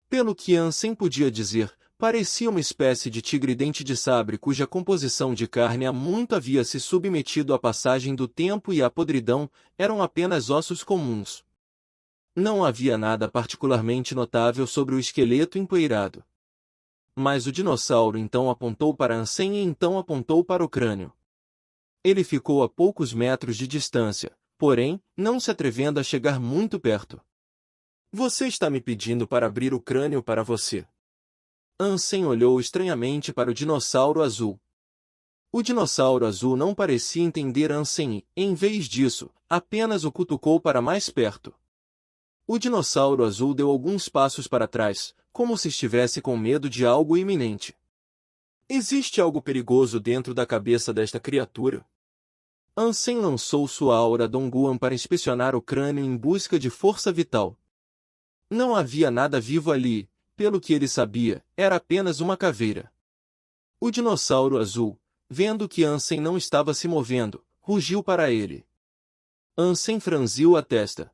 Pelo que Ansem podia dizer, parecia uma espécie de tigre-dente de sabre cuja composição de carne há muito havia se submetido à passagem do tempo e à podridão, eram apenas ossos comuns. Não havia nada particularmente notável sobre o esqueleto empoeirado. Mas o dinossauro então apontou para Ansem e então apontou para o crânio. Ele ficou a poucos metros de distância, porém, não se atrevendo a chegar muito perto. Você está me pedindo para abrir o crânio para você? Ansem olhou estranhamente para o dinossauro azul. O dinossauro azul não parecia entender Ansem e, em vez disso, apenas o cutucou para mais perto. O dinossauro azul deu alguns passos para trás, como se estivesse com medo de algo iminente. Existe algo perigoso dentro da cabeça desta criatura? Ansem lançou sua aura Dongguan para inspecionar o crânio em busca de força vital. Não havia nada vivo ali, pelo que ele sabia, era apenas uma caveira. O dinossauro azul, vendo que Ansem não estava se movendo, rugiu para ele. Ansem franziu a testa.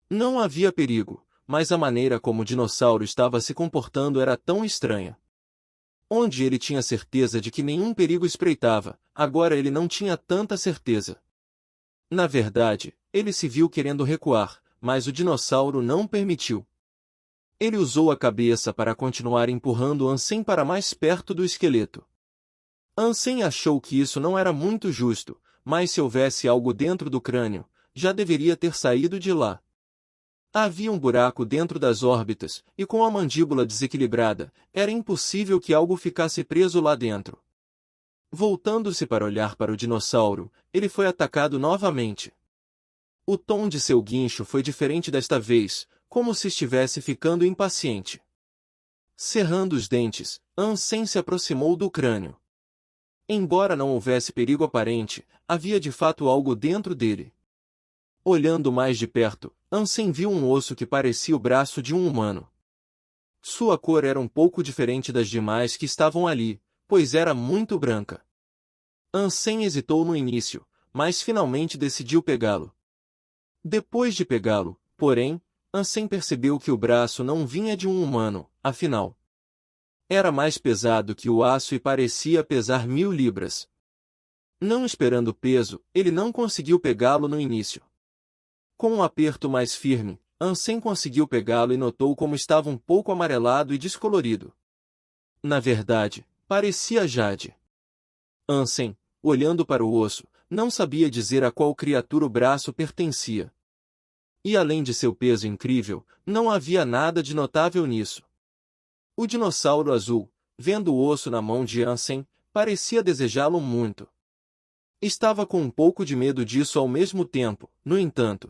Não havia perigo, mas a maneira como o dinossauro estava se comportando era tão estranha. Onde ele tinha certeza de que nenhum perigo espreitava, agora ele não tinha tanta certeza. Na verdade, ele se viu querendo recuar, mas o dinossauro não permitiu. Ele usou a cabeça para continuar empurrando Ansem para mais perto do esqueleto. Ansem achou que isso não era muito justo, mas se houvesse algo dentro do crânio, já deveria ter saído de lá. Havia um buraco dentro das órbitas, e com a mandíbula desequilibrada, era impossível que algo ficasse preso lá dentro. Voltando-se para olhar para o dinossauro, ele foi atacado novamente. O tom de seu guincho foi diferente desta vez, como se estivesse ficando impaciente. Cerrando os dentes, Ansem se aproximou do crânio. Embora não houvesse perigo aparente, havia de fato algo dentro dele. Olhando mais de perto, Ansem viu um osso que parecia o braço de um humano. Sua cor era um pouco diferente das demais que estavam ali, pois era muito branca. Ansem hesitou no início, mas finalmente decidiu pegá-lo. Depois de pegá-lo, porém, Ansem percebeu que o braço não vinha de um humano, afinal. Era mais pesado que o aço e parecia pesar 1000 libras. Não esperando peso, ele não conseguiu pegá-lo no início. Com um aperto mais firme, Ansem conseguiu pegá-lo e notou como estava um pouco amarelado e descolorido. Na verdade, parecia jade. Ansem, olhando para o osso, não sabia dizer a qual criatura o braço pertencia. E além de seu peso incrível, não havia nada de notável nisso. O dinossauro azul, vendo o osso na mão de Ansem, parecia desejá-lo muito. Estava com um pouco de medo disso ao mesmo tempo, no entanto.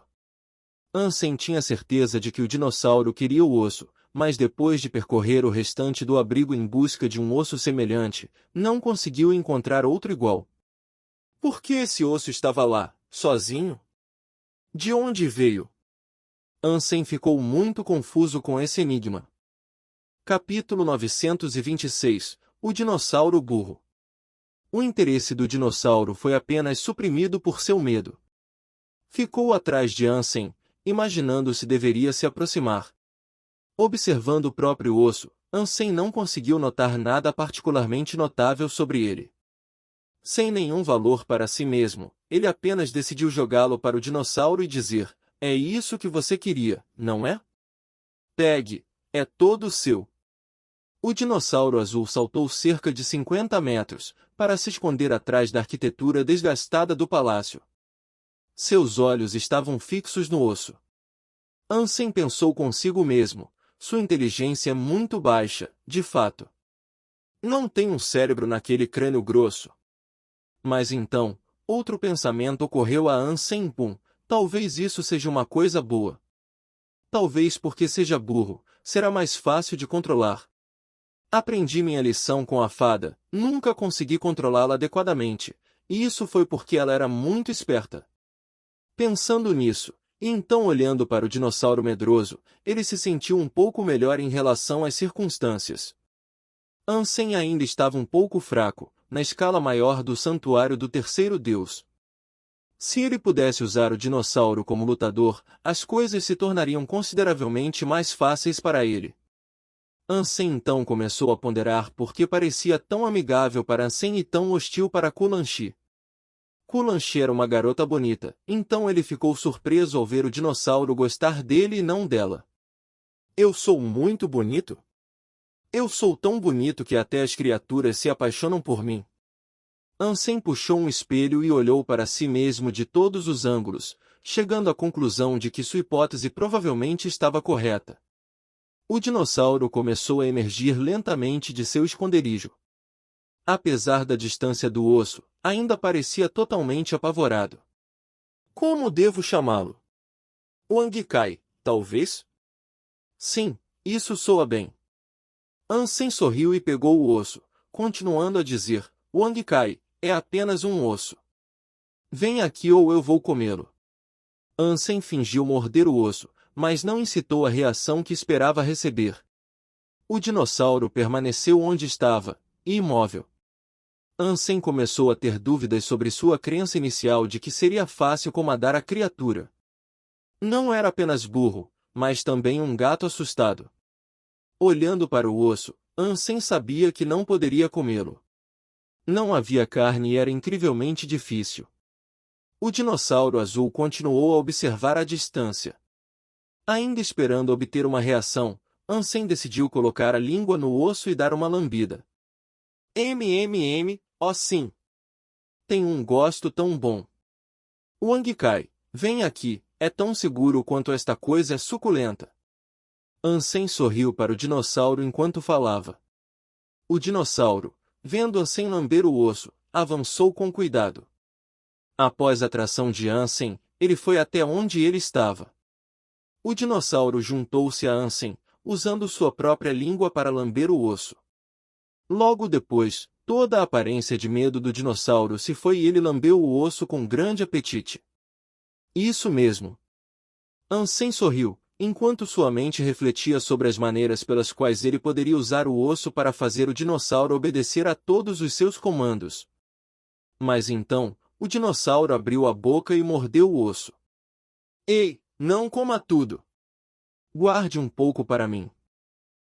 Ansem tinha certeza de que o dinossauro queria o osso, mas depois de percorrer o restante do abrigo em busca de um osso semelhante, não conseguiu encontrar outro igual. Por que esse osso estava lá, sozinho? De onde veio? Ansem ficou muito confuso com esse enigma. Capítulo 926 – O dinossauro burro. O interesse do dinossauro foi apenas suprimido por seu medo. Ficou atrás de Ansem, imaginando se deveria se aproximar. Observando o próprio osso, Ansem não conseguiu notar nada particularmente notável sobre ele. Sem nenhum valor para si mesmo, ele apenas decidiu jogá-lo para o dinossauro e dizer: "É isso que você queria, não é? Pegue, é todo seu." O dinossauro azul saltou cerca de 50 metros, para se esconder atrás da arquitetura desgastada do palácio. Seus olhos estavam fixos no osso. Ansem pensou consigo mesmo: sua inteligência é muito baixa, de fato. Não tem um cérebro naquele crânio grosso. Mas então, outro pensamento ocorreu a Ansem Pum. Talvez isso seja uma coisa boa. Talvez porque seja burro, será mais fácil de controlar. Aprendi minha lição com a fada, nunca consegui controlá-la adequadamente, e isso foi porque ela era muito esperta. Pensando nisso, e então olhando para o dinossauro medroso, ele se sentiu um pouco melhor em relação às circunstâncias. Ansem ainda estava um pouco fraco, na escala maior do santuário do terceiro deus. Se ele pudesse usar o dinossauro como lutador, as coisas se tornariam consideravelmente mais fáceis para ele. Ansem então começou a ponderar por que parecia tão amigável para Ansem e tão hostil para Kulanshi. Kulanshi era uma garota bonita, então ele ficou surpreso ao ver o dinossauro gostar dele e não dela. Eu sou muito bonito? Eu sou tão bonito que até as criaturas se apaixonam por mim. Ansem puxou um espelho e olhou para si mesmo de todos os ângulos, chegando à conclusão de que sua hipótese provavelmente estava correta. O dinossauro começou a emergir lentamente de seu esconderijo. Apesar da distância do osso, ainda parecia totalmente apavorado. Como devo chamá-lo? Wangikai, talvez? Sim, isso soa bem. Ansem sorriu e pegou o osso, continuando a dizer, Wangikai, é apenas um osso. Vem aqui ou eu vou comê-lo. Ansem fingiu morder o osso, mas não incitou a reação que esperava receber. O dinossauro permaneceu onde estava, imóvel. Ansem começou a ter dúvidas sobre sua crença inicial de que seria fácil comandar a criatura. Não era apenas burro, mas também um gato assustado. Olhando para o osso, Ansem sabia que não poderia comê-lo. Não havia carne e era incrivelmente difícil. O dinossauro azul continuou a observar à distância. Ainda esperando obter uma reação, Ansem decidiu colocar a língua no osso e dar uma lambida. Oh sim! Tem um gosto tão bom. Wangikai, vem aqui, é tão seguro quanto esta coisa é suculenta. Ansem sorriu para o dinossauro enquanto falava. O dinossauro, vendo Ansem lamber o osso, avançou com cuidado. Após a atração de Ansem, ele foi até onde ele estava. O dinossauro juntou-se a Ansem, usando sua própria língua para lamber o osso. Logo depois, toda a aparência de medo do dinossauro se foi e ele lambeu o osso com grande apetite. Isso mesmo. Ansem sorriu, enquanto sua mente refletia sobre as maneiras pelas quais ele poderia usar o osso para fazer o dinossauro obedecer a todos os seus comandos. Mas então, o dinossauro abriu a boca e mordeu o osso. Ei, não coma tudo! Guarde um pouco para mim.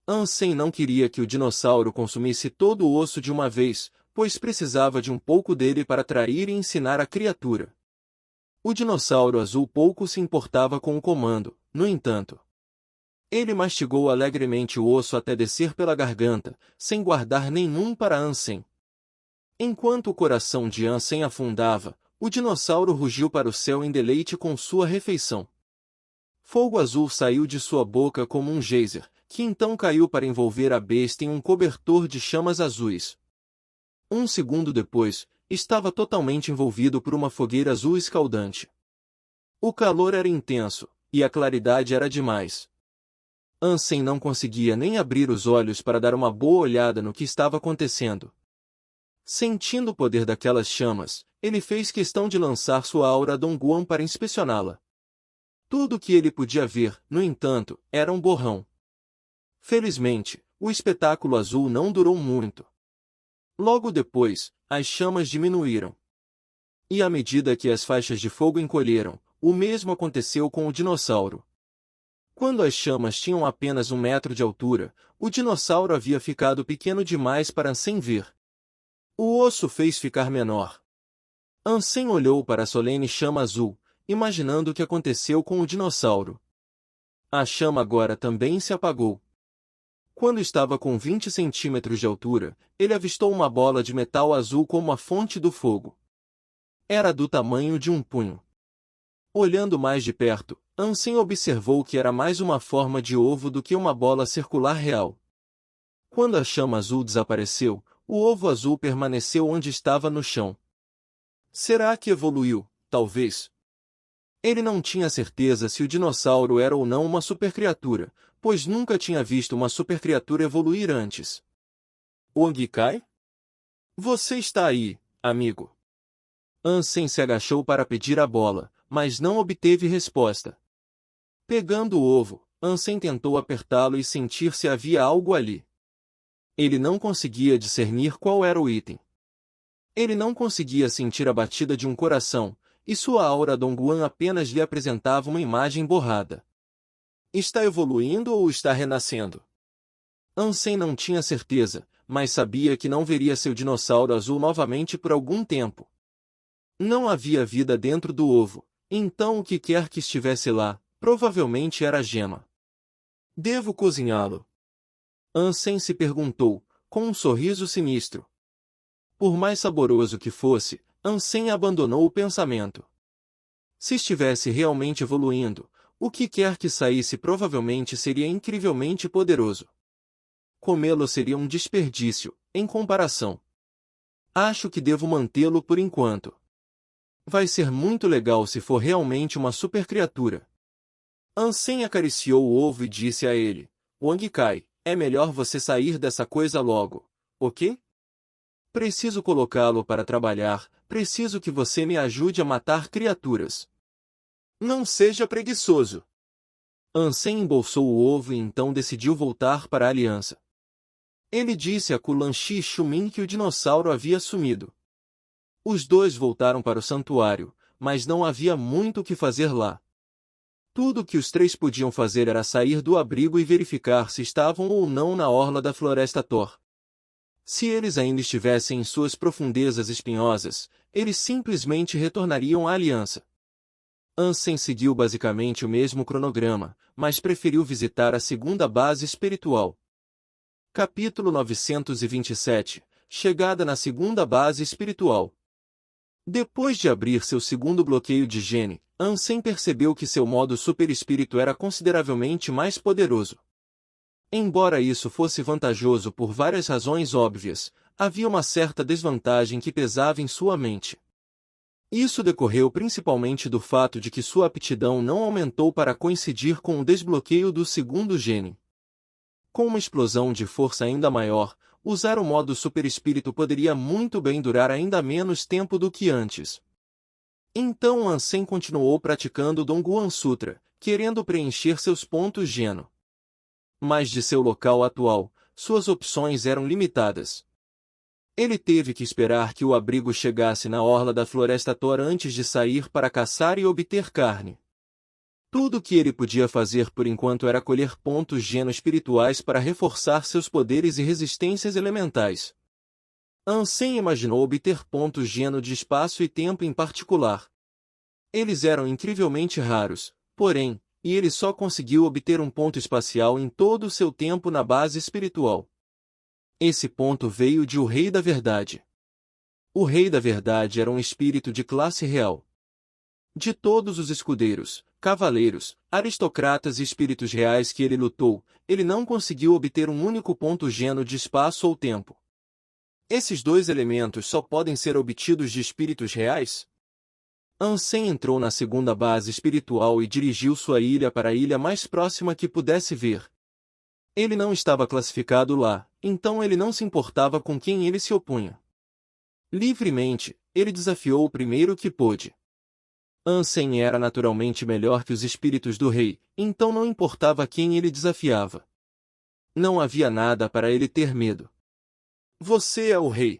Ansem não queria que o dinossauro consumisse todo o osso de uma vez, pois precisava de um pouco dele para atrair e ensinar a criatura. O dinossauro azul pouco se importava com o comando, no entanto. Ele mastigou alegremente o osso até descer pela garganta, sem guardar nenhum para Ansem. Enquanto o coração de Ansem afundava, o dinossauro rugiu para o céu em deleite com sua refeição. Fogo azul saiu de sua boca como um geyser, que então caiu para envolver a besta em um cobertor de chamas azuis. Um segundo depois, estava totalmente envolvido por uma fogueira azul escaldante. O calor era intenso, e a claridade era demais. Ansem não conseguia nem abrir os olhos para dar uma boa olhada no que estava acontecendo. Sentindo o poder daquelas chamas, ele fez questão de lançar sua aura Dongguan para inspecioná-la. Tudo o que ele podia ver, no entanto, era um borrão. Felizmente, o espetáculo azul não durou muito. Logo depois, as chamas diminuíram. E à medida que as faixas de fogo encolheram, o mesmo aconteceu com o dinossauro. Quando as chamas tinham apenas 1 metro de altura, o dinossauro havia ficado pequeno demais para Ansem ver. O osso fez ficar menor. Ansem olhou para a solene chama azul, imaginando o que aconteceu com o dinossauro. A chama agora também se apagou. Quando estava com 20 centímetros de altura, ele avistou uma bola de metal azul como a fonte do fogo. Era do tamanho de um punho. Olhando mais de perto, Ansem observou que era mais uma forma de ovo do que uma bola circular real. Quando a chama azul desapareceu, o ovo azul permaneceu onde estava no chão. Será que evoluiu? Talvez. Ele não tinha certeza se o dinossauro era ou não uma supercriatura, pois nunca tinha visto uma supercriatura evoluir antes. Ongikai? Você está aí, amigo. Ansem se agachou para pedir a bola, mas não obteve resposta. Pegando o ovo, Ansem tentou apertá-lo e sentir se havia algo ali. Ele não conseguia discernir qual era o item. Ele não conseguia sentir a batida de um coração, e sua aura Dongguan apenas lhe apresentava uma imagem borrada. Está evoluindo ou está renascendo? Ansem não tinha certeza, mas sabia que não veria seu dinossauro azul novamente por algum tempo. Não havia vida dentro do ovo, então o que quer que estivesse lá, provavelmente era a gema. Devo cozinhá-lo? Ansem se perguntou, com um sorriso sinistro. Por mais saboroso que fosse, Ansem abandonou o pensamento. Se estivesse realmente evoluindo, o que quer que saísse provavelmente seria incrivelmente poderoso. Comê-lo seria um desperdício, em comparação. Acho que devo mantê-lo por enquanto. Vai ser muito legal se for realmente uma supercriatura. Ansem acariciou o ovo e disse a ele, Ongikai, é melhor você sair dessa coisa logo, ok? Preciso colocá-lo para trabalhar, preciso que você me ajude a matar criaturas. Não seja preguiçoso. Ansem embolsou o ovo e então decidiu voltar para a aliança. Ele disse a Kulanshi e Shumin que o dinossauro havia sumido. Os dois voltaram para o santuário, mas não havia muito o que fazer lá. Tudo o que os três podiam fazer era sair do abrigo e verificar se estavam ou não na orla da Floresta Thor. Se eles ainda estivessem em suas profundezas espinhosas, eles simplesmente retornariam à aliança. Ansem seguiu basicamente o mesmo cronograma, mas preferiu visitar a segunda base espiritual. Capítulo 927 – Chegada na segunda base espiritual. Depois de abrir seu segundo bloqueio de gene, Ansem percebeu que seu modo superespírito era consideravelmente mais poderoso. Embora isso fosse vantajoso por várias razões óbvias, havia uma certa desvantagem que pesava em sua mente. Isso decorreu principalmente do fato de que sua aptidão não aumentou para coincidir com o desbloqueio do segundo gene. Com uma explosão de força ainda maior, usar o modo superespírito poderia muito bem durar ainda menos tempo do que antes. Então Ansem continuou praticando o Dongguan Sutra, querendo preencher seus pontos geno. Mas de seu local atual, suas opções eram limitadas. Ele teve que esperar que o abrigo chegasse na orla da Floresta Thor antes de sair para caçar e obter carne. Tudo o que ele podia fazer por enquanto era colher pontos geno espirituais para reforçar seus poderes e resistências elementais. Ansem imaginou obter pontos geno de espaço e tempo em particular. Eles eram incrivelmente raros, porém, e ele só conseguiu obter um ponto espacial em todo o seu tempo na base espiritual. Esse ponto veio de O Rei da Verdade. O Rei da Verdade era um espírito de classe real. De todos os escudeiros, cavaleiros, aristocratas e espíritos reais que ele lutou, ele não conseguiu obter um único ponto geno de espaço ou tempo. Esses dois elementos só podem ser obtidos de espíritos reais? Ansem entrou na segunda base espiritual e dirigiu sua ilha para a ilha mais próxima que pudesse ver. Ele não estava classificado lá, então ele não se importava com quem ele se opunha. Livremente, ele desafiou o primeiro que pôde. Ansem era naturalmente melhor que os espíritos do rei, então não importava quem ele desafiava. Não havia nada para ele ter medo. Você é o rei.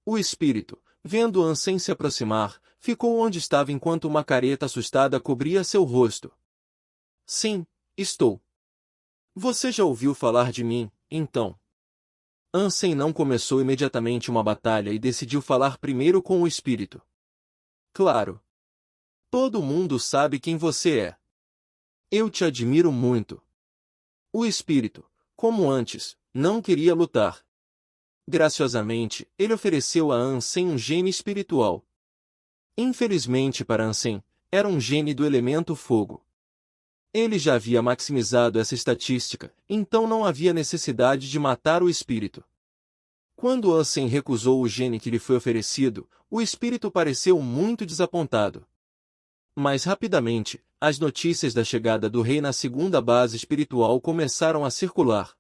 O espírito, vendo Ansem se aproximar, ficou onde estava enquanto uma careta assustada cobria seu rosto. Sim, estou. Você já ouviu falar de mim, então? Ansem não começou imediatamente uma batalha e decidiu falar primeiro com o espírito. Claro. Todo mundo sabe quem você é. Eu te admiro muito. O espírito, como antes, não queria lutar. Graciosamente, ele ofereceu a Ansem um gene espiritual. Infelizmente para Ansem, era um gene do elemento fogo. Ele já havia maximizado essa estatística, então não havia necessidade de matar o espírito. Quando Ansem recusou o gene que lhe foi oferecido, o espírito pareceu muito desapontado. Mas rapidamente, as notícias da chegada do rei na segunda base espiritual começaram a circular.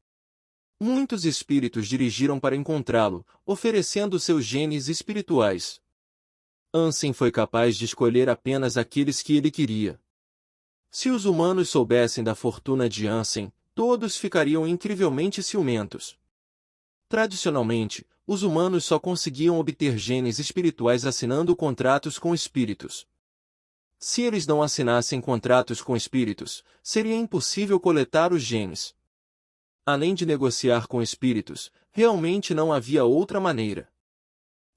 Muitos espíritos dirigiram para encontrá-lo, oferecendo seus genes espirituais. Ansem foi capaz de escolher apenas aqueles que ele queria. Se os humanos soubessem da fortuna de Ansem, todos ficariam incrivelmente ciumentos. Tradicionalmente, os humanos só conseguiam obter genes espirituais assinando contratos com espíritos. Se eles não assinassem contratos com espíritos, seria impossível coletar os genes. Além de negociar com espíritos, realmente não havia outra maneira.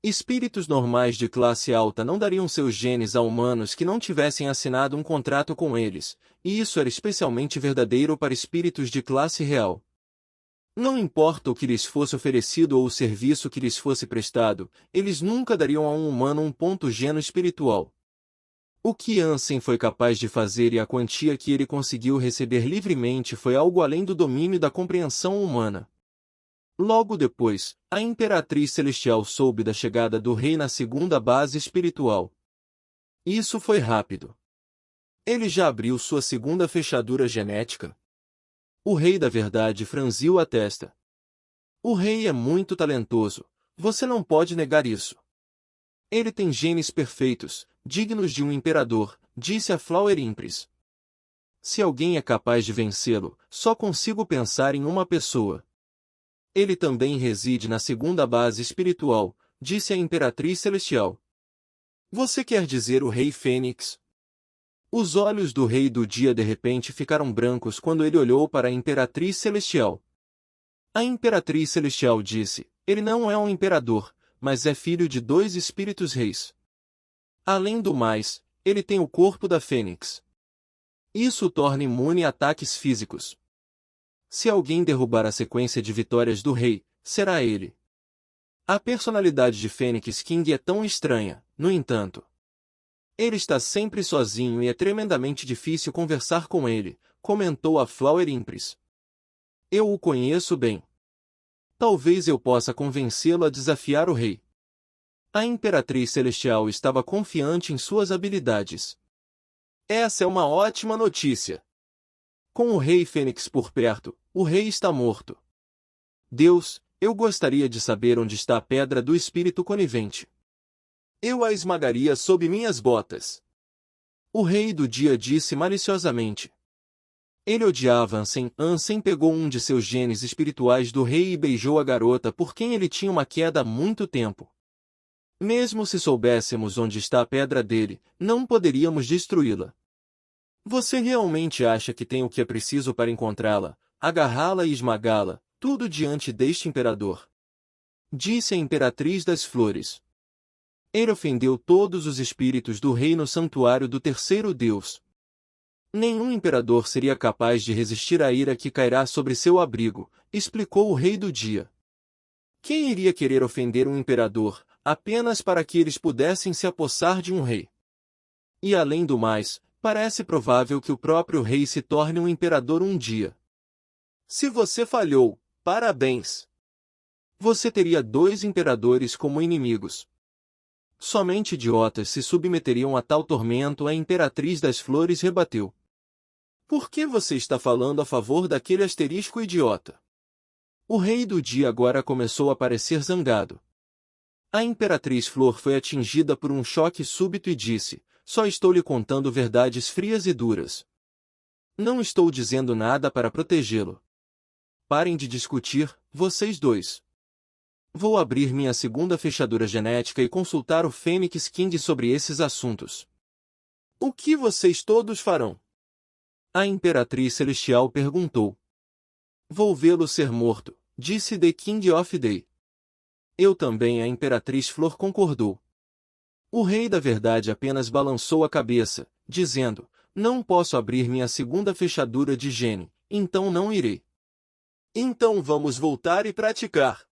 Espíritos normais de classe alta não dariam seus genes a humanos que não tivessem assinado um contrato com eles, e isso era especialmente verdadeiro para espíritos de classe real. Não importa o que lhes fosse oferecido ou o serviço que lhes fosse prestado, eles nunca dariam a um humano um ponto geno espiritual. O que Ansem foi capaz de fazer e a quantia que ele conseguiu receber livremente foi algo além do domínio da compreensão humana. Logo depois, a Imperatriz Celestial soube da chegada do rei na segunda base espiritual. Isso foi rápido. Ele já abriu sua segunda fechadura genética. O Rei da Verdade franziu a testa. O rei é muito talentoso, você não pode negar isso. Ele tem genes perfeitos, dignos de um imperador, disse a Flower Impris. Se alguém é capaz de vencê-lo, só consigo pensar em uma pessoa. Ele também reside na segunda base espiritual, disse a Imperatriz Celestial. Você quer dizer o Rei Fênix? Os olhos do Rei do Dia de repente ficaram brancos quando ele olhou para a Imperatriz Celestial. A Imperatriz Celestial disse, ele não é um imperador, mas é filho de 2 espíritos reis. Além do mais, ele tem o corpo da Fênix. Isso o torna imune a ataques físicos. Se alguém derrubar a sequência de vitórias do rei, será ele. A personalidade de Fênix King é tão estranha, no entanto. Ele está sempre sozinho e é tremendamente difícil conversar com ele, comentou a Flower Impris. Eu o conheço bem. Talvez eu possa convencê-lo a desafiar o rei. A Imperatriz Celestial estava confiante em suas habilidades. Essa é uma ótima notícia. Com o Rei Fênix por perto, o rei está morto. Deus, eu gostaria de saber onde está a pedra do espírito conivente. Eu a esmagaria sob minhas botas. O Rei do Dia disse maliciosamente. Ele odiava Ansem. Ansem pegou um de seus genes espirituais do rei e beijou a garota por quem ele tinha uma queda há muito tempo. Mesmo se soubéssemos onde está a pedra dele, não poderíamos destruí-la. Você realmente acha que tem o que é preciso para encontrá-la, agarrá-la e esmagá-la, tudo diante deste imperador? Disse a Imperatriz das Flores. Ele ofendeu todos os espíritos do rei no santuário do terceiro Deus. Nenhum imperador seria capaz de resistir à ira que cairá sobre seu abrigo, explicou o Rei do Dia. Quem iria querer ofender um imperador, apenas para que eles pudessem se apossar de um rei? E além do mais, parece provável que o próprio rei se torne um imperador um dia. Se você falhou, parabéns! Você teria 2 imperadores como inimigos. Somente idiotas se submeteriam a tal tormento, a Imperatriz das Flores rebateu. Por que você está falando a favor daquele asterisco idiota? O Rei do Dia agora começou a parecer zangado. A Imperatriz Flor foi atingida por um choque súbito e disse, só estou lhe contando verdades frias e duras. Não estou dizendo nada para protegê-lo. Parem de discutir, vocês dois. Vou abrir minha segunda fechadura genética e consultar o Fênix King sobre esses assuntos. O que vocês todos farão? A Imperatriz Celestial perguntou. Vou vê-lo ser morto, disse The King of Day. Eu também, a Imperatriz Flor concordou. O Rei da Verdade apenas balançou a cabeça, dizendo, não posso abrir minha segunda fechadura de gene, então não irei. Então vamos voltar e praticar.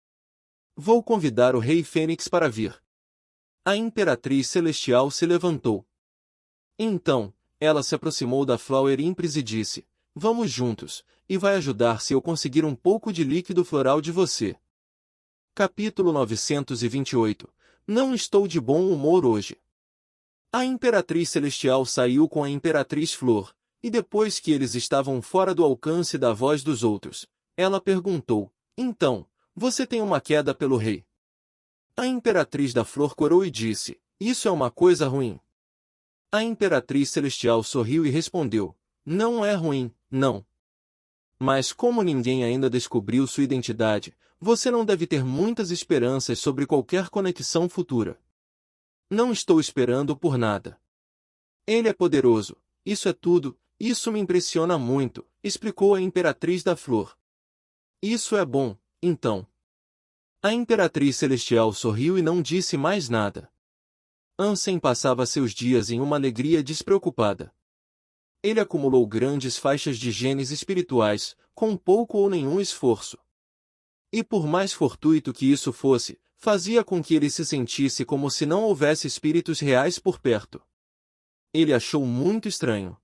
Vou convidar o Rei Fênix para vir. A Imperatriz Celestial se levantou. Então, ela se aproximou da Flower Impris e disse, vamos juntos, e vai ajudar se eu conseguir um pouco de líquido floral de você. Capítulo 928. Não estou de bom humor hoje. A Imperatriz Celestial saiu com a Imperatriz Flor, e depois que eles estavam fora do alcance da voz dos outros, ela perguntou: Então, você tem uma queda pelo rei? A Imperatriz da Flor corou e disse: Isso é uma coisa ruim. A Imperatriz Celestial sorriu e respondeu: Não é ruim, não. Mas como ninguém ainda descobriu sua identidade, você não deve ter muitas esperanças sobre qualquer conexão futura. Não estou esperando por nada. Ele é poderoso, isso é tudo, isso me impressiona muito, explicou a Imperatriz da Flor. Isso é bom, então. A Imperatriz Celestial sorriu e não disse mais nada. Ansem passava seus dias em uma alegria despreocupada. Ele acumulou grandes faixas de genes espirituais, com pouco ou nenhum esforço. E por mais fortuito que isso fosse, fazia com que ele se sentisse como se não houvesse espíritos reais por perto. Ele achou muito estranho.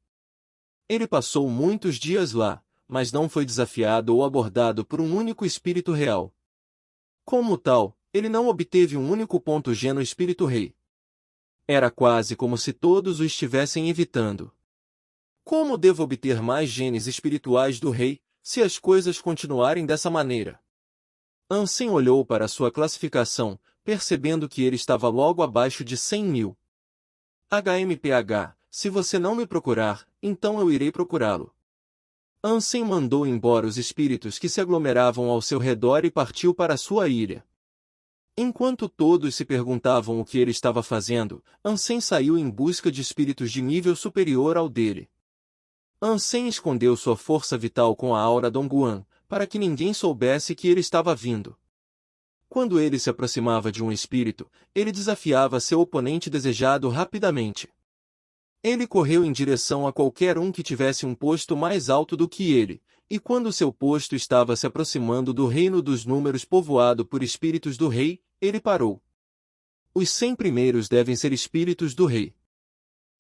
Ele passou muitos dias lá, mas não foi desafiado ou abordado por um único espírito real. Como tal, ele não obteve um único ponto G no espírito rei. Era quase como se todos o estivessem evitando. Como devo obter mais genes espirituais do rei, se as coisas continuarem dessa maneira? Ansem olhou para sua classificação, percebendo que ele estava logo abaixo de 100.000. HMPH, se você não me procurar, então eu irei procurá-lo. Ansem mandou embora os espíritos que se aglomeravam ao seu redor e partiu para sua ilha. Enquanto todos se perguntavam o que ele estava fazendo, Ansem saiu em busca de espíritos de nível superior ao dele. Ansem escondeu sua força vital com a aura Dongguan, para que ninguém soubesse que ele estava vindo. Quando ele se aproximava de um espírito, ele desafiava seu oponente desejado rapidamente. Ele correu em direção a qualquer um que tivesse um posto mais alto do que ele, e quando seu posto estava se aproximando do reino dos números povoado por espíritos do rei, ele parou. Os 100 primeiros devem ser espíritos do rei.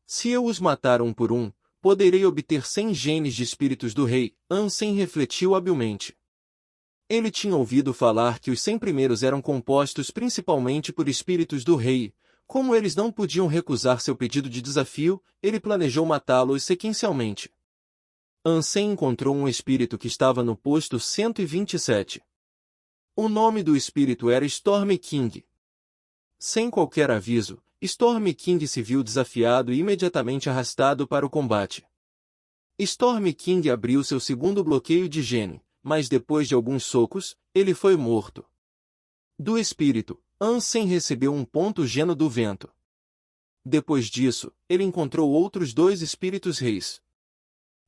Se eu os matar um por um, poderei obter 100 genes de espíritos do rei, Ansem refletiu habilmente. Ele tinha ouvido falar que os 100 primeiros eram compostos principalmente por espíritos do rei. Como eles não podiam recusar seu pedido de desafio, ele planejou matá-los sequencialmente. Ansem encontrou um espírito que estava no posto 127. O nome do espírito era Storm King. Sem qualquer aviso, Storm King se viu desafiado e imediatamente arrastado para o combate. Storm King abriu seu segundo bloqueio de gene, mas depois de alguns socos, ele foi morto. Do espírito, Ansem recebeu um ponto geno do vento. Depois disso, ele encontrou outros 2 espíritos reis.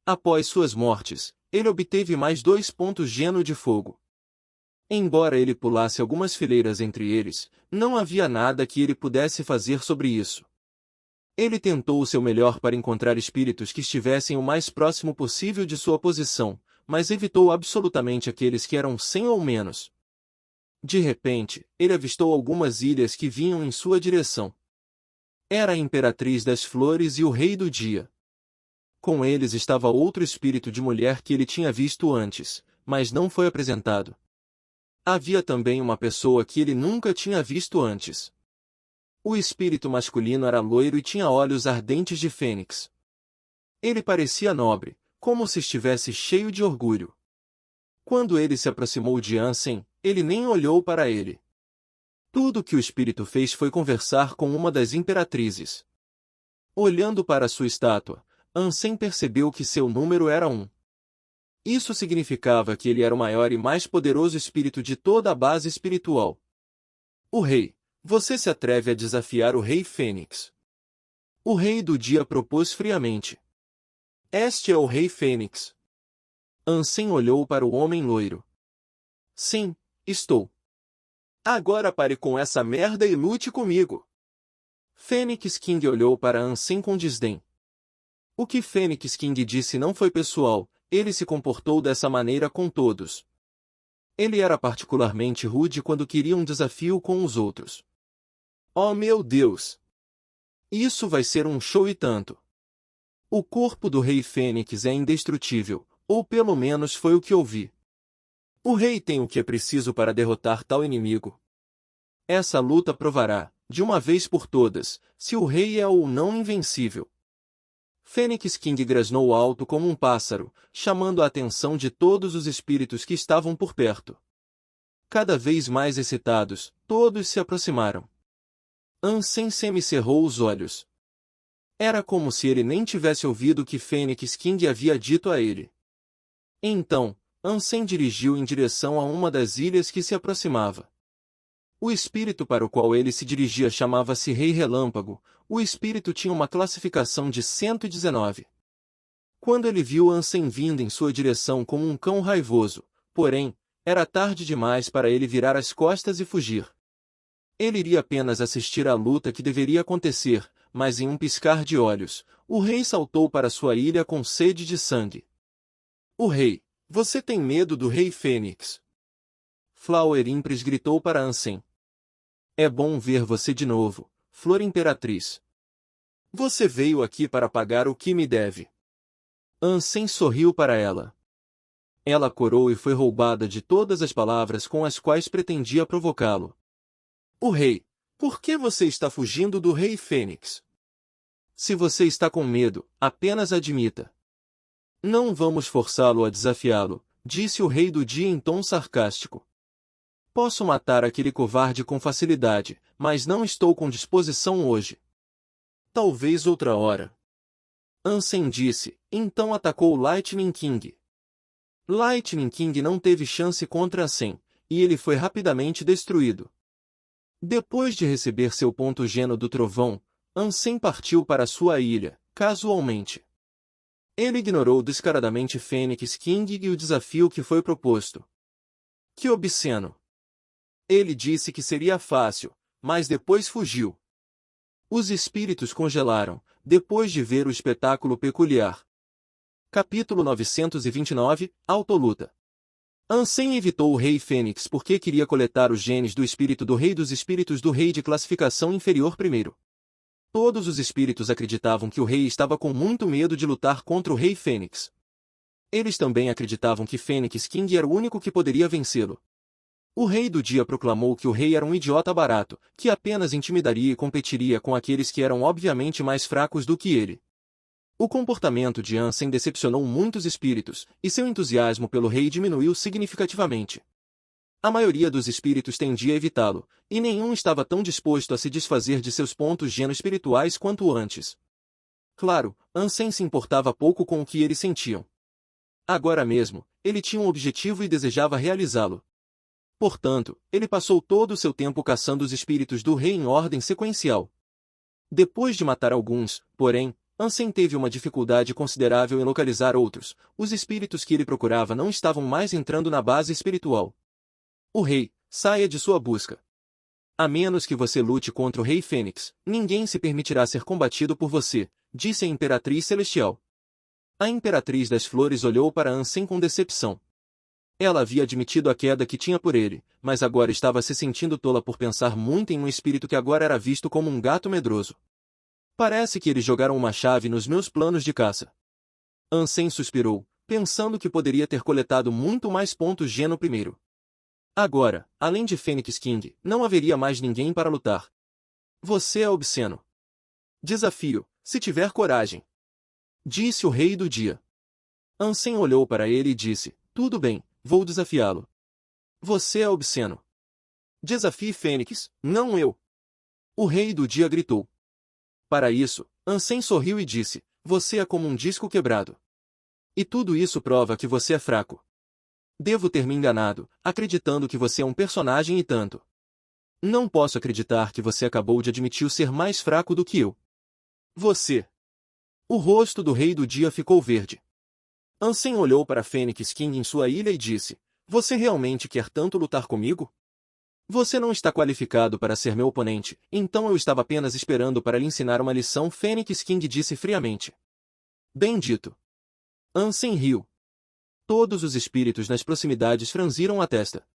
Após suas mortes, ele obteve mais 2 pontos geno de fogo. Embora ele pulasse algumas fileiras entre eles, não havia nada que ele pudesse fazer sobre isso. Ele tentou o seu melhor para encontrar espíritos que estivessem o mais próximo possível de sua posição, mas evitou absolutamente aqueles que eram 100 ou menos. De repente, ele avistou algumas ilhas que vinham em sua direção. Era a Imperatriz das Flores e o Rei do Dia. Com eles estava outro espírito de mulher que ele tinha visto antes, mas não foi apresentado. Havia também uma pessoa que ele nunca tinha visto antes. O espírito masculino era loiro e tinha olhos ardentes de fênix. Ele parecia nobre, como se estivesse cheio de orgulho. Quando ele se aproximou de Ansem, ele nem olhou para ele. Tudo o que o espírito fez foi conversar com uma das imperatrizes. Olhando para sua estátua, Ansem percebeu que seu número era 1. Isso significava que ele era o maior e mais poderoso espírito de toda a base espiritual. O rei, você se atreve a desafiar o rei Fênix? O rei do dia propôs friamente. Este é o rei Fênix. Ansem olhou para o homem loiro. Sim, estou. Agora pare com essa merda e lute comigo. Fênix King olhou para Ansem com desdém. O que Fênix King disse não foi pessoal, ele se comportou dessa maneira com todos. Ele era particularmente rude quando queria um desafio com os outros. Oh meu Deus! Isso vai ser um show e tanto. O corpo do rei Fênix é indestrutível, ou pelo menos foi o que ouvi. O rei tem o que é preciso para derrotar tal inimigo. Essa luta provará, de uma vez por todas, se o rei é ou não invencível. Fênix King grasnou alto como um pássaro, chamando a atenção de todos os espíritos que estavam por perto. Cada vez mais excitados, todos se aproximaram. Ansem semicerrou os olhos. Era como se ele nem tivesse ouvido o que Fênix King havia dito a ele. Então, Ansem dirigiu em direção a uma das ilhas que se aproximava. O espírito para o qual ele se dirigia chamava-se Rei Relâmpago. O espírito tinha uma classificação de 119. Quando ele viu Ansem vindo em sua direção como um cão raivoso, porém, era tarde demais para ele virar as costas e fugir. Ele iria apenas assistir à luta que deveria acontecer, mas em um piscar de olhos, o rei saltou para sua ilha com sede de sangue. O rei, você tem medo do rei Fênix? Flower Impres gritou para Ansem. É bom ver você de novo, Flor Imperatriz. Você veio aqui para pagar o que me deve. Ansem sorriu para ela. Ela corou e foi roubada de todas as palavras com as quais pretendia provocá-lo. O rei, por que você está fugindo do rei Fênix? Se você está com medo, apenas admita. Não vamos forçá-lo a desafiá-lo, disse o rei do dia em tom sarcástico. Posso matar aquele covarde com facilidade, mas não estou com disposição hoje. Talvez outra hora. Ansem disse, então atacou Lightning King. Lightning King não teve chance contra Ansem, e ele foi rapidamente destruído. Depois de receber seu ponto geno do trovão, Ansem partiu para sua ilha, casualmente. Ele ignorou descaradamente Fênix King e o desafio que foi proposto. Que obsceno! Ele disse que seria fácil, mas depois fugiu. Os espíritos congelaram, depois de ver o espetáculo peculiar. Capítulo 929, Autoluta. Ansem evitou o rei Fênix porque queria coletar os genes do espírito do rei dos espíritos do rei de classificação inferior primeiro. Todos os espíritos acreditavam que o rei estava com muito medo de lutar contra o rei Fênix. Eles também acreditavam que Fênix King era o único que poderia vencê-lo. O rei do dia proclamou que o rei era um idiota barato, que apenas intimidaria e competiria com aqueles que eram obviamente mais fracos do que ele. O comportamento de Ansem decepcionou muitos espíritos, e seu entusiasmo pelo rei diminuiu significativamente. A maioria dos espíritos tendia a evitá-lo, e nenhum estava tão disposto a se desfazer de seus pontos geno espirituais quanto antes. Claro, Ansem se importava pouco com o que eles sentiam. Agora mesmo, ele tinha um objetivo e desejava realizá-lo. Portanto, ele passou todo o seu tempo caçando os espíritos do rei em ordem sequencial. Depois de matar alguns, porém, Ansem teve uma dificuldade considerável em localizar outros. Os espíritos que ele procurava não estavam mais entrando na base espiritual. O rei, saia de sua busca. A menos que você lute contra o rei Fênix, ninguém se permitirá ser combatido por você, disse a Imperatriz Celestial. A Imperatriz das Flores olhou para Ansem com decepção. Ela havia admitido a queda que tinha por ele, mas agora estava se sentindo tola por pensar muito em um espírito que agora era visto como um gato medroso. Parece que eles jogaram uma chave nos meus planos de caça. Ansem suspirou, pensando que poderia ter coletado muito mais pontos geno primeiro. Agora, além de Fênix King, não haveria mais ninguém para lutar. Você é obsceno. Desafio, se tiver coragem. Disse o rei do dia. Ansem olhou para ele e disse, tudo bem. Vou desafiá-lo. Você é obsceno. Desafie Fênix, não eu. O rei do dia gritou. Para isso, Ansem sorriu e disse, você é como um disco quebrado. E tudo isso prova que você é fraco. Devo ter me enganado, acreditando que você é um personagem e tanto. Não posso acreditar que você acabou de admitir ser mais fraco do que eu. Você. O rosto do rei do dia ficou verde. Ansem olhou para Fênix King em sua ilha e disse, você realmente quer tanto lutar comigo? Você não está qualificado para ser meu oponente, então eu estava apenas esperando para lhe ensinar uma lição, Fênix King disse friamente. Bem dito. Ansem riu. Todos os espíritos nas proximidades franziram a testa.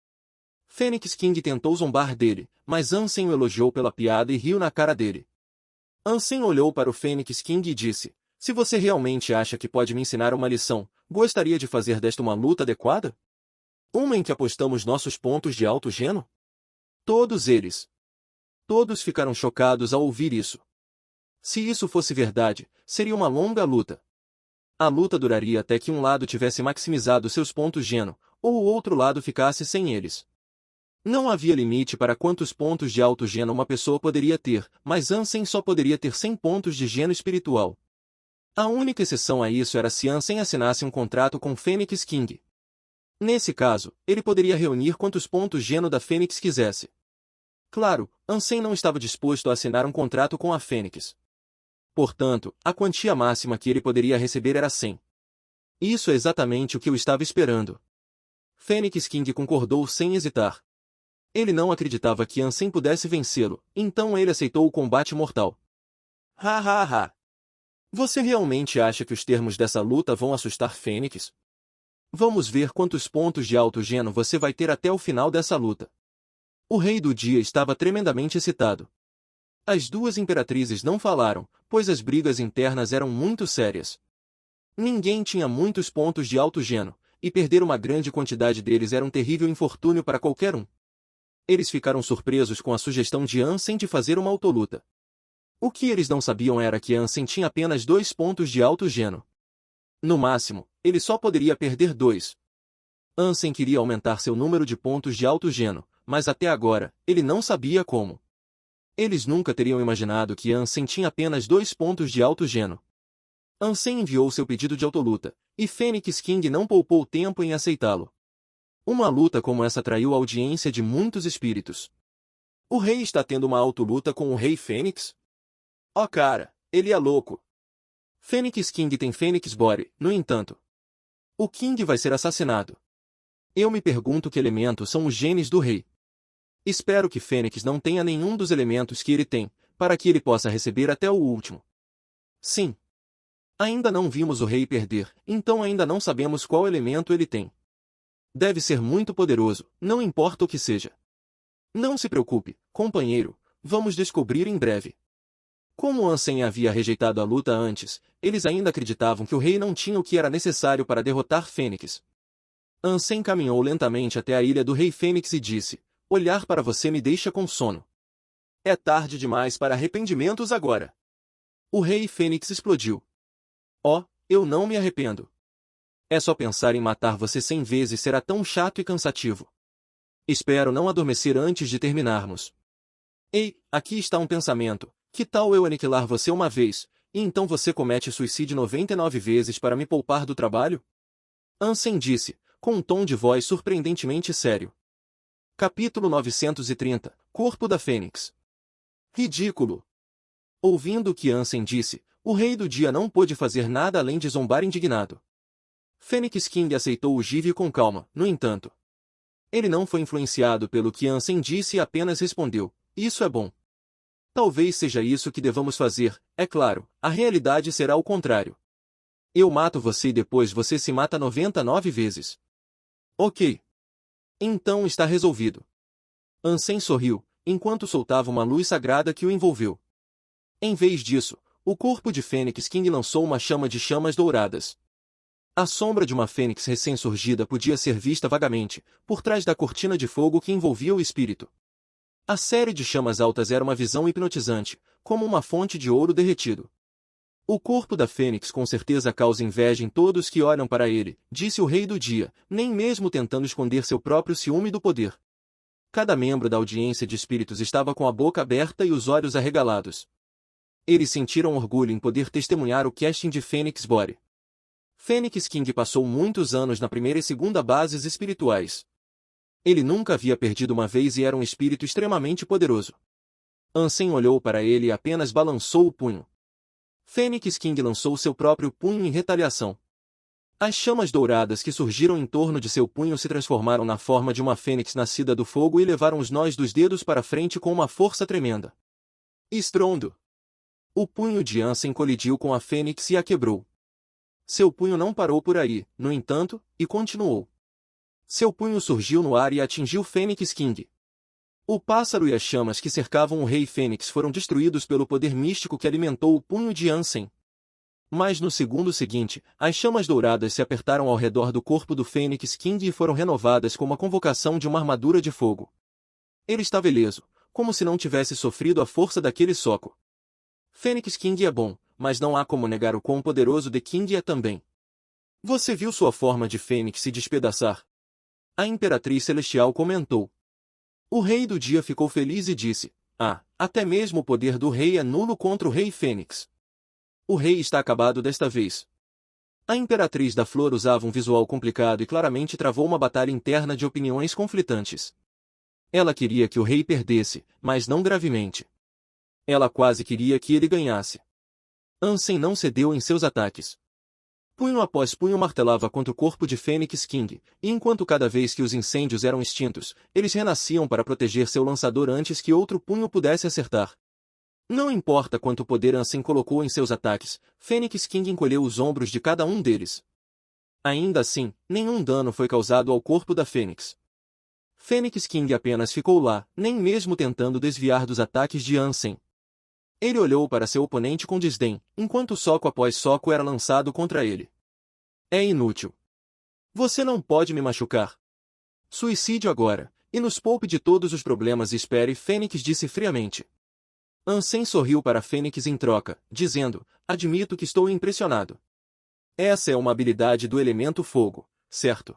Fênix King tentou zombar dele, mas Ansem o elogiou pela piada e riu na cara dele. Ansem olhou para o Fênix King e disse, se você realmente acha que pode me ensinar uma lição, gostaria de fazer desta uma luta adequada? Uma em que apostamos nossos pontos de alto geno? Todos eles. Todos ficaram chocados ao ouvir isso. Se isso fosse verdade, seria uma longa luta. A luta duraria até que um lado tivesse maximizado seus pontos geno, ou o outro lado ficasse sem eles. Não havia limite para quantos pontos de alto geno uma pessoa poderia ter, mas Ansem só poderia ter 100 pontos de geno espiritual. A única exceção a isso era se Ansem assinasse um contrato com Fênix King. Nesse caso, ele poderia reunir quantos pontos geno da Fênix quisesse. Claro, Ansem não estava disposto a assinar um contrato com a Fênix. Portanto, a quantia máxima que ele poderia receber era 100. Isso é exatamente o que eu estava esperando. Fênix King concordou sem hesitar. Ele não acreditava que Ansem pudesse vencê-lo, então ele aceitou o combate mortal. Ha ha ha! Você realmente acha que os termos dessa luta vão assustar Fênix? Vamos ver quantos pontos de alto geno você vai ter até o final dessa luta. O rei do dia estava tremendamente excitado. As duas imperatrizes não falaram, pois as brigas internas eram muito sérias. Ninguém tinha muitos pontos de alto geno, e perder uma grande quantidade deles era um terrível infortúnio para qualquer um. Eles ficaram surpresos com a sugestão de Ansem de fazer uma autoluta. O que eles não sabiam era que Ansem tinha apenas 2 pontos de alto geno. No máximo, ele só poderia perder 2. Ansem queria aumentar seu número de pontos de alto geno, mas até agora, ele não sabia como. Eles nunca teriam imaginado que Ansem tinha apenas 2 pontos de alto geno. Ansem enviou seu pedido de autoluta, e Fênix King não poupou tempo em aceitá-lo. Uma luta como essa atraiu a audiência de muitos espíritos. O rei está tendo uma autoluta com o rei Fênix? Oh cara, ele é louco. Fênix King tem Fênix Body, no entanto. O King vai ser assassinado. Eu me pergunto que elementos são os genes do rei. Espero que Fênix não tenha nenhum dos elementos que ele tem, para que ele possa receber até o último. Sim. Ainda não vimos o rei perder, então ainda não sabemos qual elemento ele tem. Deve ser muito poderoso, não importa o que seja. Não se preocupe, companheiro, vamos descobrir em breve. Como Ansem havia rejeitado a luta antes, eles ainda acreditavam que o rei não tinha o que era necessário para derrotar Fênix. Ansem caminhou lentamente até a ilha do rei Fênix e disse: olhar para você me deixa com sono. É tarde demais para arrependimentos agora. O rei Fênix explodiu. Oh, eu não me arrependo. É só pensar em matar você 100 vezes será tão chato e cansativo. Espero não adormecer antes de terminarmos. Ei, aqui está um pensamento. Que tal eu aniquilar você uma vez, e então você comete suicídio 99 vezes para me poupar do trabalho? Ansem disse, com um tom de voz surpreendentemente sério. Capítulo 930, Corpo da Fênix. Ridículo! Ouvindo o que Ansem disse, o rei do dia não pôde fazer nada além de zombar indignado. Fênix King aceitou o Give com calma, no entanto. Ele não foi influenciado pelo que Ansem disse e apenas respondeu, isso é bom. Talvez seja isso que devamos fazer, é claro, a realidade será o contrário. Eu mato você e depois você se mata 99 vezes. Ok. Então está resolvido. Ansem sorriu, enquanto soltava uma luz sagrada que o envolveu. Em vez disso, o corpo de Fênix King lançou uma chama de chamas douradas. A sombra de uma fênix recém-surgida podia ser vista vagamente, por trás da cortina de fogo que envolvia o espírito. A série de chamas altas era uma visão hipnotizante, como uma fonte de ouro derretido. O corpo da fênix com certeza causa inveja em todos que olham para ele, disse o rei do dia, nem mesmo tentando esconder seu próprio ciúme do poder. Cada membro da audiência de espíritos estava com a boca aberta e os olhos arregalados. Eles sentiram orgulho em poder testemunhar o casting de Fênix Body. Fênix King passou muitos anos na primeira e segunda bases espirituais. Ele nunca havia perdido uma vez e era um espírito extremamente poderoso. Ansem olhou para ele e apenas balançou o punho. Fênix King lançou seu próprio punho em retaliação. As chamas douradas que surgiram em torno de seu punho se transformaram na forma de uma fênix nascida do fogo e levaram os nós dos dedos para frente com uma força tremenda. Estrondo! O punho de Ansem colidiu com a fênix e a quebrou. Seu punho não parou por aí, no entanto, e continuou. Seu punho surgiu no ar e atingiu Fênix King. O pássaro e as chamas que cercavam o rei Fênix foram destruídos pelo poder místico que alimentou o punho de Ansem. Mas no segundo seguinte, as chamas douradas se apertaram ao redor do corpo do Fênix King e foram renovadas como a convocação de uma armadura de fogo. Ele estava ileso, como se não tivesse sofrido a força daquele soco. Fênix King é bom, mas não há como negar o quão poderoso The King é também. Você viu sua forma de Fênix se despedaçar? A Imperatriz Celestial comentou. O Rei do Dia ficou feliz e disse, até mesmo o poder do Rei é nulo contra o Rei Fênix. O Rei está acabado desta vez. A Imperatriz da Flor usava um visual complicado e claramente travou uma batalha interna de opiniões conflitantes. Ela queria que o Rei perdesse, mas não gravemente. Ela quase queria que ele ganhasse. Ansem não cedeu em seus ataques. Punho após punho martelava contra o corpo de Fênix King, e enquanto cada vez que os incêndios eram extintos, eles renasciam para proteger seu lançador antes que outro punho pudesse acertar. Não importa quanto poder Ansem colocou em seus ataques, Fênix King encolheu os ombros de cada um deles. Ainda assim, nenhum dano foi causado ao corpo da Fênix. Fênix King apenas ficou lá, nem mesmo tentando desviar dos ataques de Ansem. Ele olhou para seu oponente com desdém, enquanto soco após soco era lançado contra ele. É inútil. Você não pode me machucar. Suicídio agora, e nos poupe de todos os problemas e espere, Fênix disse friamente. Ansem sorriu para Fênix em troca, dizendo, admito que estou impressionado. Essa é uma habilidade do elemento fogo, certo?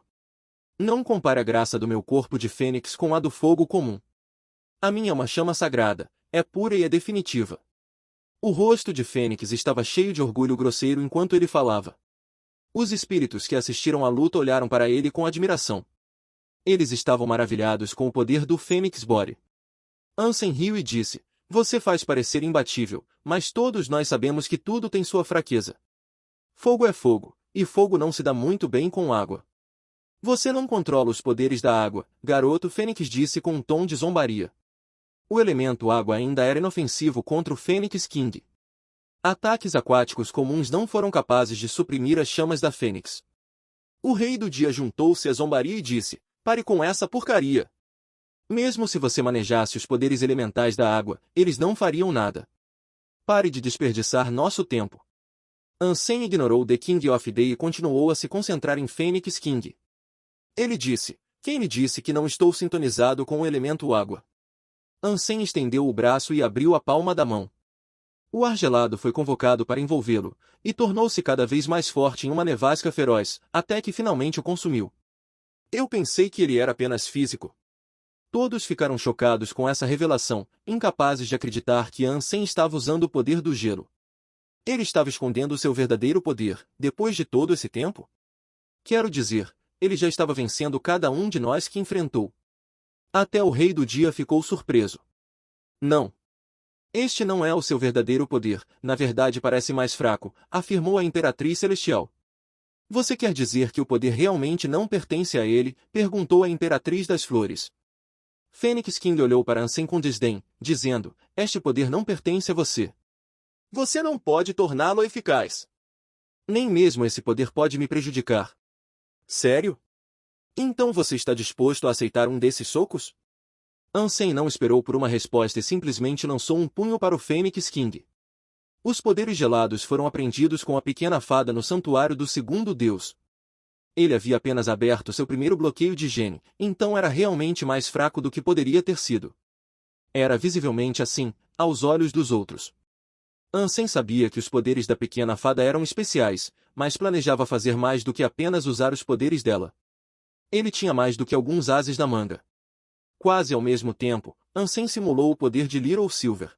Não compare a graça do meu corpo de Fênix com a do fogo comum. A minha é uma chama sagrada, é pura e é definitiva. O rosto de Fênix estava cheio de orgulho grosseiro enquanto ele falava. Os espíritos que assistiram à luta olharam para ele com admiração. Eles estavam maravilhados com o poder do Fênix Body. Ansem riu e disse, você faz parecer imbatível, mas todos nós sabemos que tudo tem sua fraqueza. Fogo é fogo, e fogo não se dá muito bem com água. Você não controla os poderes da água, garoto, Fênix disse com um tom de zombaria. O elemento água ainda era inofensivo contra o Fênix King. Ataques aquáticos comuns não foram capazes de suprimir as chamas da Fênix. O Rei do Dia juntou-se à zombaria e disse, pare com essa porcaria. Mesmo se você manejasse os poderes elementais da água, eles não fariam nada. Pare de desperdiçar nosso tempo. Ansem ignorou The King of Day e continuou a se concentrar em Fênix King. Ele disse, quem lhe disse que não estou sintonizado com o elemento água? Ansem estendeu o braço e abriu a palma da mão. O ar gelado foi convocado para envolvê-lo, e tornou-se cada vez mais forte em uma nevasca feroz, até que finalmente o consumiu. Eu pensei que ele era apenas físico. Todos ficaram chocados com essa revelação, incapazes de acreditar que Ansem estava usando o poder do gelo. Ele estava escondendo seu verdadeiro poder, depois de todo esse tempo? Quero dizer, ele já estava vencendo cada um de nós que enfrentou. Até o Rei do Dia ficou surpreso. Não. Este não é o seu verdadeiro poder, na verdade parece mais fraco, afirmou a Imperatriz Celestial. Você quer dizer que o poder realmente não pertence a ele? Perguntou a Imperatriz das Flores. Fênix King olhou para Ansem com desdém, dizendo, este poder não pertence a você. Você não pode torná-lo eficaz. Nem mesmo esse poder pode me prejudicar. Sério? Então você está disposto a aceitar um desses socos? Ansem não esperou por uma resposta e simplesmente lançou um punho para o Fênix King. Os poderes gelados foram aprendidos com a pequena fada no santuário do segundo deus. Ele havia apenas aberto seu primeiro bloqueio de higiene, então era realmente mais fraco do que poderia ter sido. Era visivelmente assim, aos olhos dos outros. Ansem sabia que os poderes da pequena fada eram especiais, mas planejava fazer mais do que apenas usar os poderes dela. Ele tinha mais do que alguns ases na manga. Quase ao mesmo tempo, Ansem simulou o poder de Little Silver.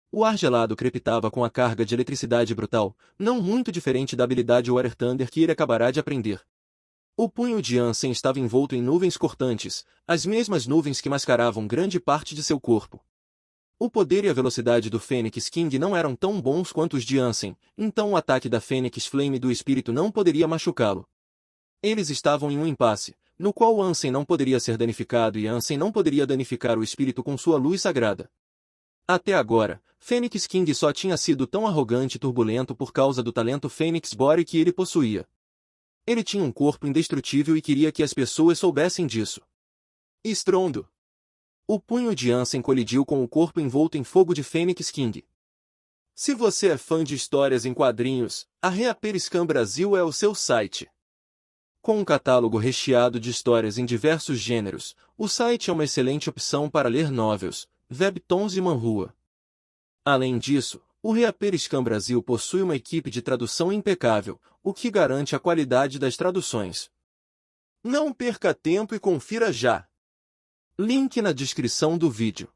O ar gelado crepitava com a carga de eletricidade brutal, não muito diferente da habilidade Water Thunder que ele acabará de aprender. O punho de Ansem estava envolto em nuvens cortantes, as mesmas nuvens que mascaravam grande parte de seu corpo. O poder e a velocidade do Fênix King não eram tão bons quanto os de Ansem, então o ataque da Fênix Flame do espírito não poderia machucá-lo. Eles estavam em um impasse, no qual Ansem não poderia ser danificado e Ansem não poderia danificar o espírito com sua luz sagrada. Até agora, Fênix King só tinha sido tão arrogante e turbulento por causa do talento Fênix Body que ele possuía. Ele tinha um corpo indestrutível e queria que as pessoas soubessem disso. Estrondo! O punho de Ansem colidiu com o corpo envolto em fogo de Fênix King. Se você é fã de histórias em quadrinhos, a Reaperiscan Brasil é o seu site. Com um catálogo recheado de histórias em diversos gêneros, o site é uma excelente opção para ler novels, webtoons e manhua. Além disso, o Reaperiscan Brasil possui uma equipe de tradução impecável, o que garante a qualidade das traduções. Não perca tempo e confira já! Link na descrição do vídeo.